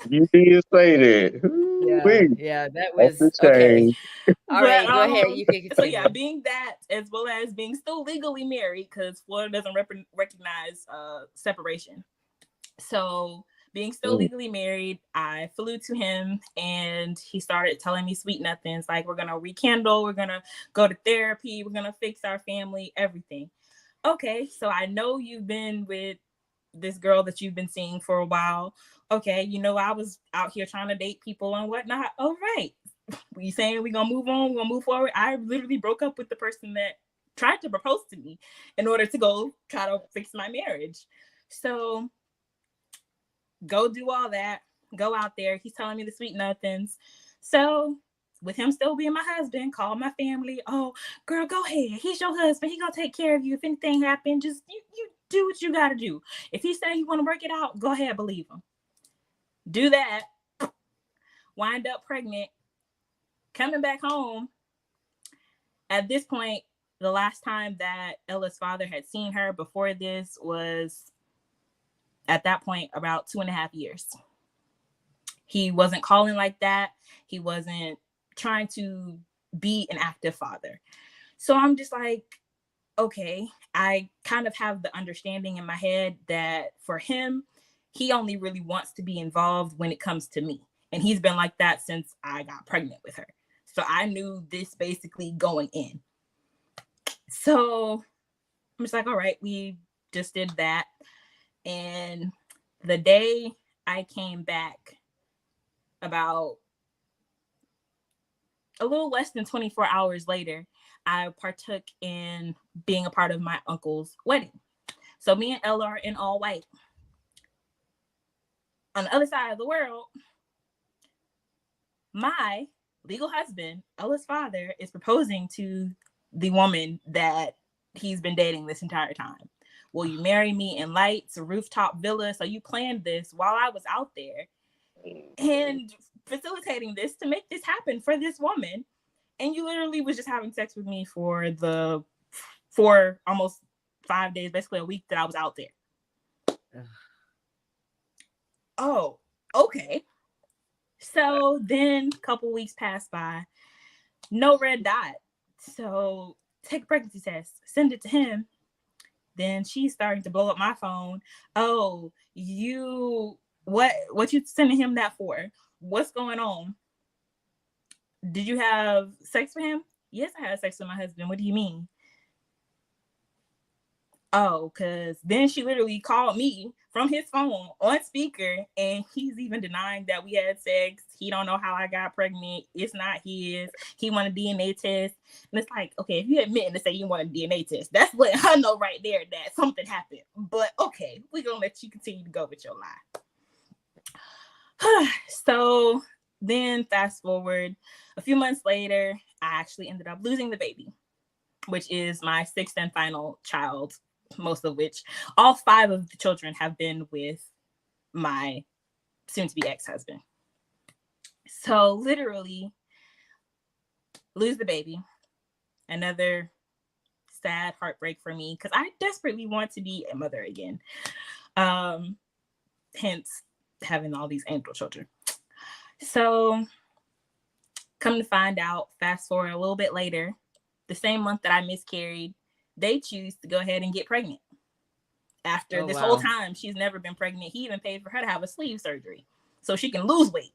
You did say that. Yeah, Ooh-wee. yeah, that That's was the okay. change. All right, go ahead. You can So continue. yeah, being that as well as being still legally married, because Florida doesn't recognize separation. So being still legally married, I flew to him and he started telling me sweet nothings like, we're gonna rekindle, we're gonna go to therapy, we're gonna fix our family, everything. Okay, so I know you've been with this girl that you've been seeing for a while. Okay, you know, I was out here trying to date people and whatnot. All right. You saying we're gonna move on, we're gonna move forward? I literally broke up with the person that tried to propose to me in order to go try to fix my marriage. So go do all that, go out there. He's telling me the sweet nothings. So with him still being my husband, call my family. Oh, girl, go ahead. He's your husband. He gonna take care of you. If anything happens, just you do what you gotta do. If he's saying he wanna work it out, go ahead, believe him. Do that. Wind up pregnant. Coming back home. At this point, the last time that Ella's father had seen her before this was, at that point, about 2.5 years. He wasn't calling like that. He wasn't trying to be an active father. So I'm just like, okay, I kind of have the understanding in my head that for him, he only really wants to be involved when it comes to me. And he's been like that since I got pregnant with her. So I knew this basically going in. So I'm just like, all right, we just did that. And the day I came back, about a little less than 24 hours later, I partook in being a part of my uncle's wedding. So me and Ella are in all white. On the other side of the world, my legal husband, Ella's father, is proposing to the woman that he's been dating this entire time. Will you marry me in lights, a rooftop villa? So you planned this while I was out there and facilitating this to make this happen for this woman. And you literally was just having sex with me for almost 5 days, basically a week that I was out there. Oh, okay. So then a couple weeks passed by, no red dot. So take a pregnancy test, send it to him. Then she's starting to blow up my phone. Oh, what you sending him that for? What's going on? Did you have sex with him? Yes, I had sex with my husband. What do you mean? Oh, because then she literally called me from his phone on speaker, and he's even denying that we had sex. He don't know how I got pregnant. It's not his. He want a DNA test. And it's like, okay, if you admit to say you want a DNA test, that's what I know right there that something happened. But okay, we're going to let you continue to go with your lie. So then fast forward a few months later, I actually ended up losing the baby, which is my 6th and final child, most of which all 5 of the children have been with my soon-to-be ex-husband. So literally lose the baby, another sad heartbreak for me because I desperately want to be a mother again. Hence having all these angel children. So come to find out, fast forward a little bit later, the same month that I miscarried, they choose to go ahead and get pregnant. After this whole time, she's never been pregnant. He even paid for her to have a sleeve surgery so she can lose weight.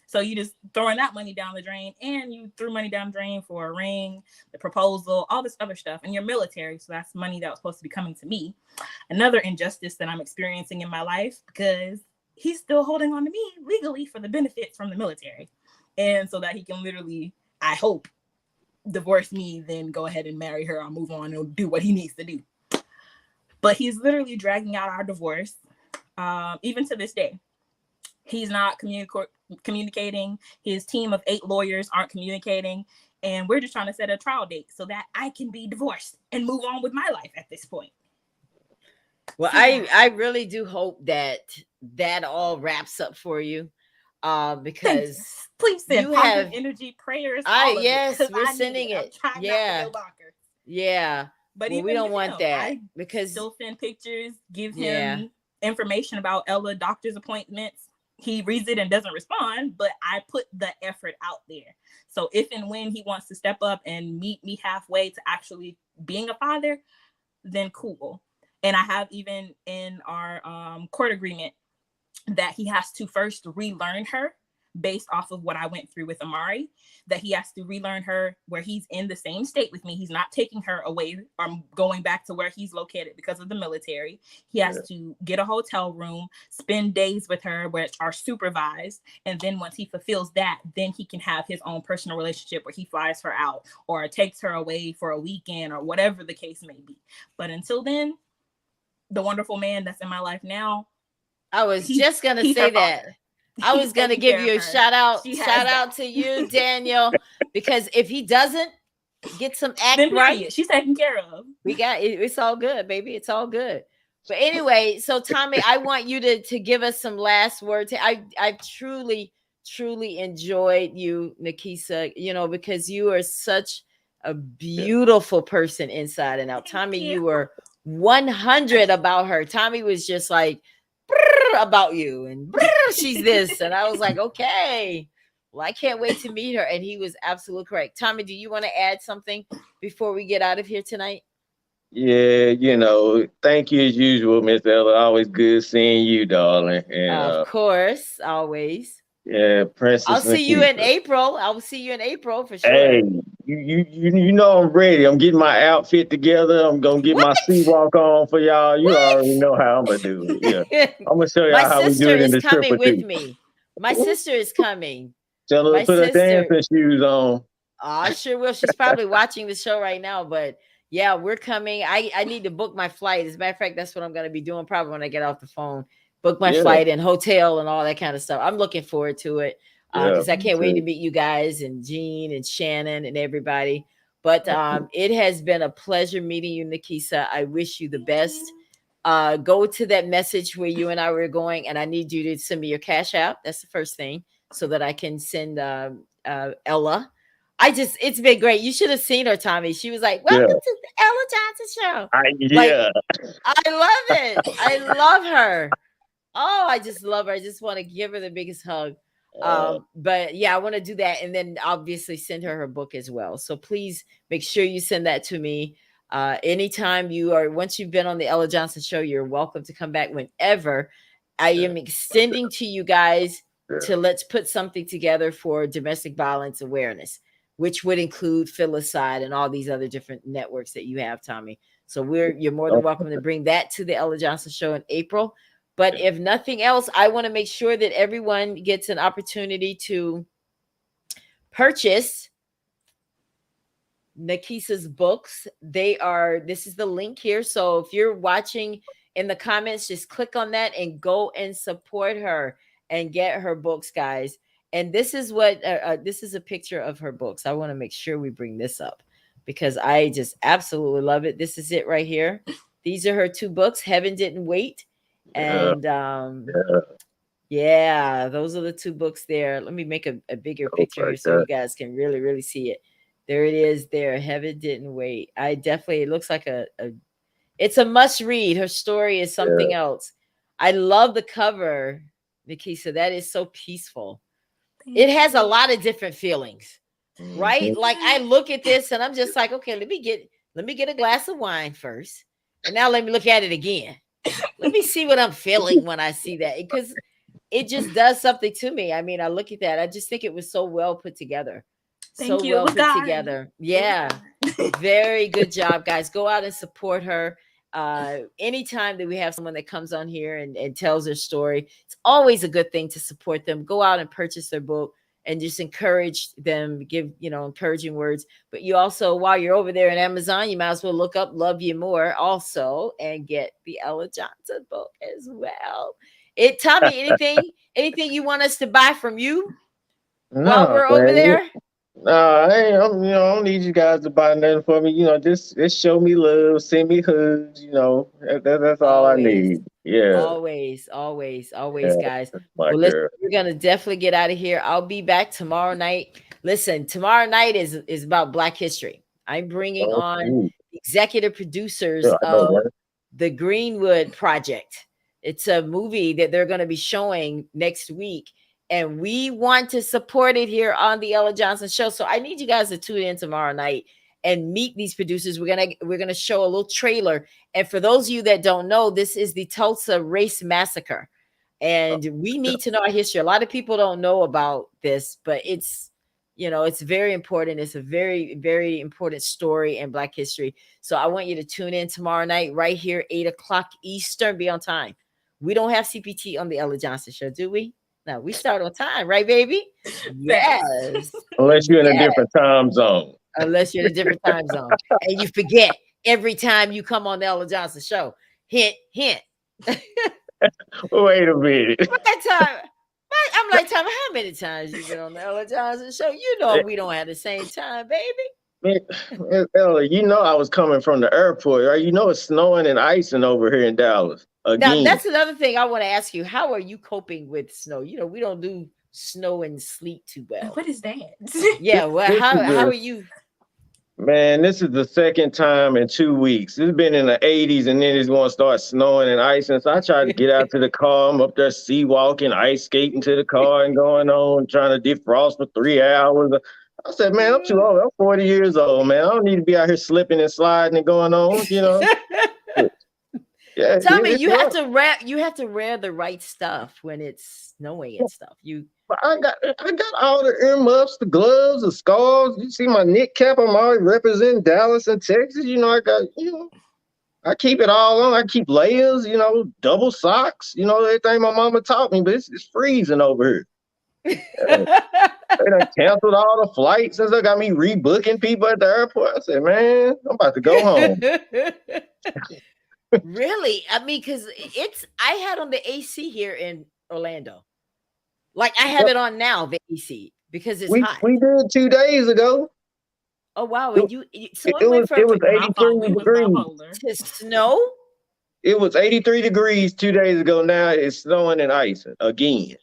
So you just throwing that money down the drain, and you threw money down the drain for a ring, the proposal, all this other stuff. And you're military, so that's money that was supposed to be coming to me. Another injustice that I'm experiencing in my life because he's still holding on to me legally for the benefits from the military. And so that he can literally, I hope, divorce me, then go ahead and marry her or move on and do what he needs to do. But he's literally dragging out our divorce. Even to this day, he's not communicating. His team of 8 lawyers aren't communicating. And we're just trying to set a trial date so that I can be divorced and move on with my life at this point. Well, I really do hope that all wraps up for you. Because please send you have energy, prayers. Yes, we're sending it. Yeah. But we don't want that because still send pictures, give him information about Ella doctor's appointments. He reads it and doesn't respond, but I put the effort out there. So if and when he wants to step up and meet me halfway to actually being a father, then cool. And I have even in our court agreement that he has to first relearn her based off of what I went through with Amari, that he has to relearn her where he's in the same state with me. He's not taking her away or going back to where he's located because of the military. He has to get a hotel room, spend days with her, which are supervised. And then once he fulfills that, then he can have his own personal relationship where he flies her out or takes her away for a weekend or whatever the case may be. But until then, the wonderful man that's in my life now, I was just going to say that. I was going to give you a shout out to you, Daniel, because if he doesn't get some act right, she's taken care of. We got it. It's all good, baby. It's all good. But anyway, so Tommy, I want you to give us some last words. I truly enjoyed you, Nikisa, because you are such a beautiful person inside and out. Tommy, you were 100 about her. Tommy was just like, about you and she's this, and I was like, okay, well, I can't wait to meet her. And he was absolutely correct. Tommy, do you want to add something before we get out of here tonight? Yeah, thank you as usual, Miss Ella. Always good seeing you, darling. And of course, always. Yeah, Princess. I'll see you in April. I will see you in April for sure. Hey, you know I'm ready. I'm getting my outfit together. I'm gonna get my sea walk on for y'all. You already know how I'm gonna do it. Yeah, I'm gonna show y'all how we do it in the trip with me. My sister is coming. Tell her to put her dancing shoes on. I sure will. She's probably watching the show right now, but yeah, we're coming. I need to book my flight. As a matter of fact, that's what I'm gonna be doing probably when I get off the phone. Book my flight and hotel and all that kind of stuff. I'm looking forward to it because I can't wait to meet you guys and Jean and Shannon and everybody. But it has been a pleasure meeting you, Nikisa. I wish you the best. Go to that message where you and I were going, and I need you to send me your Cash App. That's the first thing so that I can send Ella It's been great. You should have seen her, Tommy. She was like, Yeah. "Welcome to the Ella Johnson Show." Like, Yeah. I love it. I love her. Oh, I just love her. I just want to give her the biggest hug. But yeah, I want to do that, and then obviously send her book as well. So please make sure you send that to me. Anytime once you've been on the Ella Johnson Show, you're welcome to come back whenever. I am extending to you guys to let's put something together for domestic violence awareness, which would include Filicide and all these other different networks that you have, Tommy. So you're more than welcome to bring that to the Ella Johnson Show in April. But if nothing else, I want to make sure that everyone gets an opportunity to purchase Nakisa's books. This is the link here. So if you're watching in the comments, just click on that and go and support her and get her books, guys. And this is this is a picture of her books. I want to make sure we bring this up because I just absolutely love it. This is it right here. These are her 2 books, Heaven Didn't Wait. And yeah, those are the 2 books there. Let me make a bigger picture here so you guys can really, really see it. There it is there. Heaven Didn't Wait. It looks like it's a must read. Her story is something else. I love the cover, Nakisa. That is so peaceful. It has a lot of different feelings, right? Like I look at this and I'm just like, okay, let me get a glass of wine first. And now let me look at it again. Let me see what I'm feeling when I see that, because it just does something to me. I mean, I look at that. I just think it was so well put together. Thank you. Well put together. Yeah. Very good job, guys. Go out and support her. Anytime that we have someone that comes on here and tells their story, it's always a good thing to support them. Go out and purchase their book and just encourage them, give, encouraging words. But you also, while you're over there in Amazon, you might as well look up Love You More also and get the Ella Johnson book as well. Tommy, anything you want us to buy from you while we're over there? No, I don't need you guys to buy nothing for me. Just show me love, send me hugs. That's all I need. Yeah. Always, guys. Well, listen, we're gonna definitely get out of here. I'll be back tomorrow night. Listen, tomorrow night is about Black History. I'm bringing on executive producers of the Greenwood Project. It's a movie that they're going to be showing next week. And we want to support it here on the Ella Johnson Show. So I need you guys to tune in tomorrow night and meet these producers. We're gonna show a little trailer. And for those of you that don't know, this is the Tulsa Race Massacre. And we need to know our history. A lot of people don't know about this, but it's very important. It's a very, very important story in Black history. So I want you to tune in tomorrow night right here, 8:00 Eastern. Be on time. We don't have CPT on the Ella Johnson Show, do we? No, we start on time, right, baby? Yes. Unless you're in a different time zone. Unless you're in a different time zone. And you forget every time you come on the Ella Johnson Show. Hint, hint. Wait a minute. What that time? I'm like, Tommy, how many times you been on the Ella Johnson Show? We don't have the same time, baby. Ella, I was coming from the airport, right? It's snowing and icing over here in Dallas. Again. Now, that's another thing I want to ask you. How are you coping with snow? We don't do snow and sleet too well. What is that? Yeah, well, how are you? Man, this is the second time in 2 weeks. It's been in the 80s, and then it's going to start snowing and icing. So I tried to get out to the car. I'm up there sea walking, ice skating to the car and going on, trying to defrost for 3 hours. I said, man, I'm too old. I'm 40 years old, man. I don't need to be out here slipping and sliding and going on, Yeah, Tommy, you have to wear the right stuff when it's snowing and stuff. I got all the earmuffs, the gloves, the scarves. You see my knit cap? I'm already representing Dallas and Texas. I keep it all on. I keep layers, double socks, everything my mama taught me, but it's freezing over here. They done canceled all the flights since they got me rebooking people at the airport. I said, man, I'm about to go home. Really? I mean, because I had on the AC here in Orlando. Like I have it on now, the AC, because it's hot. We did 2 days ago. Oh wow! It was 83 degrees to snow. It was 83 degrees 2 days ago. Now it's snowing and icing again.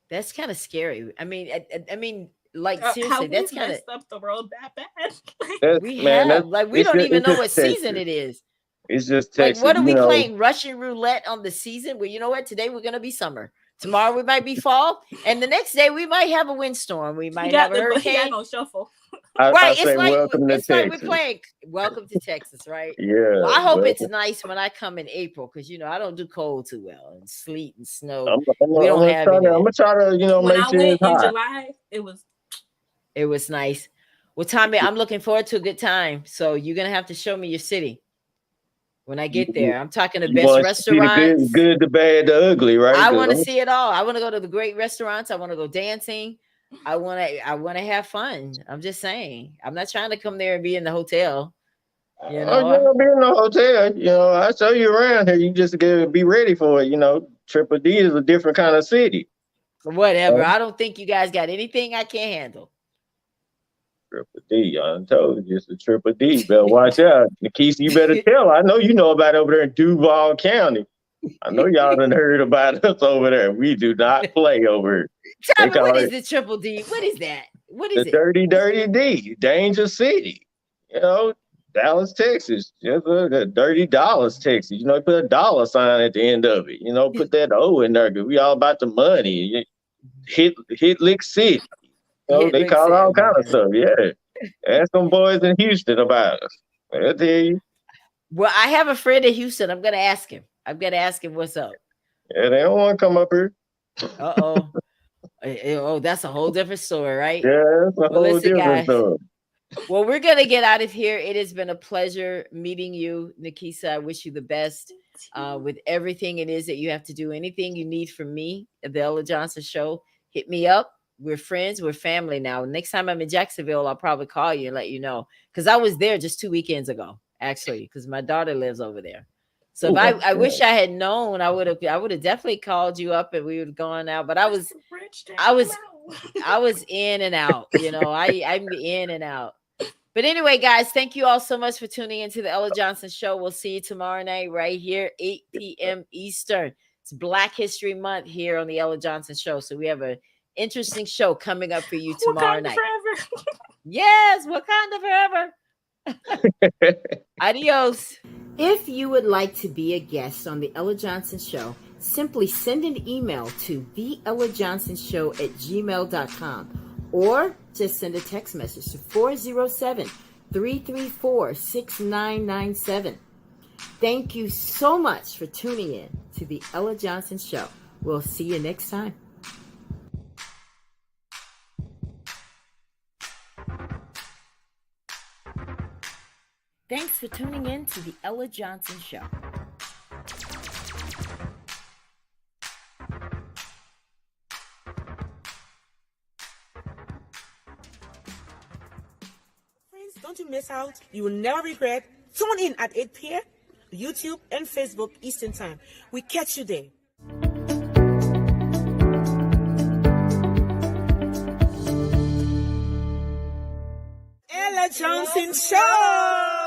That's kind of scary. I mean, Like How seriously, that's we've kind of messed up the world that bad. That's, we man, have that's like we it's don't just, even it's know just what season Texas. it is. It's just Like, Texas, what are we you know. playing? Russian roulette on the season? Well, you know what? Today we're gonna be summer. Tomorrow we might be fall, and the next day we might have a windstorm. We He might got have a the he got hurricane. no shuffle. I Right? say welcome to It's like we're Texas. playing Welcome to Texas, right? Yeah, Well, I hope well, it's nice when I come in April because you know I don't do cold too well and sleet and snow. I'm We don't have any of gonna that. try to, you know, When make I sure went it's in hot. July, it was It was nice. Well, Tommy, I'm looking forward to a good time. So you're gonna have to show me your city when I get there. I'm talking the You best want to see the restaurants. good, the bad, the ugly, right? I 'Cause want to I'm- see it all. I want to go to the great restaurants. I want to go dancing. I want to have fun. I'm just saying. I'm not trying to come there and be in the hotel. You Oh, know, you're gonna be in the hotel. You know, I show you around here. You just gotta be ready for it. You know, Triple D is a different kind of city. whatever. I don't think you guys got anything I can't handle. Triple D, I done told you it's a Triple D. Better watch out. Nikisa, you better tell her. I know you know about over there in Duval County. I know y'all done heard about us over there. We do not play over here. Tell me, call what it is the Triple D? What is that? What The is it? dirty D, Danger City. You know, Dallas, Texas. Just the dirty Dallas, Texas. You know, put a dollar sign at the end of it. You know, put that O in there because we all about the money. Hit Lick City. You know, Hit they Lick call City, all oh my kind of God. stuff. Yeah. Ask some boys in Houston about us. I'll tell you. Well, I have a friend in Houston. I'm gonna ask him. I'm gonna ask him what's up. Yeah, they don't want to come up here. Uh-oh. Oh, that's a whole different story, right? Yeah, it's a Well, whole listen, different guys. story. Well, we're gonna get out of here. It has been a pleasure meeting you, Nikisa. I wish you the best with everything it is that you have to do. Anything you need from me at the Ella Johnson Show, hit me up. We're friends. We're family now. Next time I'm in Jacksonville, I'll probably call you and let you know because I was there just 2 weekends ago, actually, because my daughter lives over there. So if I wish I had known, I would have definitely called you up and we would have gone out. But I was in and out. You know, I'm in and out. But anyway, guys, thank you all so much for tuning into the Ella Johnson Show. We'll see you tomorrow night right here, 8 p.m. Eastern. It's Black History Month here on the Ella Johnson Show. So we have an interesting show coming up for you tomorrow night. Forever. Yes, Wakanda forever. Adios. If you would like to be a guest on the Ella Johnson Show, simply send an email to theellajohnsonshow@gmail.com or just send a text message to 407-334-6997. Thank you so much for tuning in to the Ella Johnson Show. We'll see you next time. Thanks for tuning in to the Ella Johnson Show. Friends, don't you miss out. You will never regret. Tune in at 8 p.m. YouTube and Facebook Eastern Time. We catch you there. Ella Johnson Show!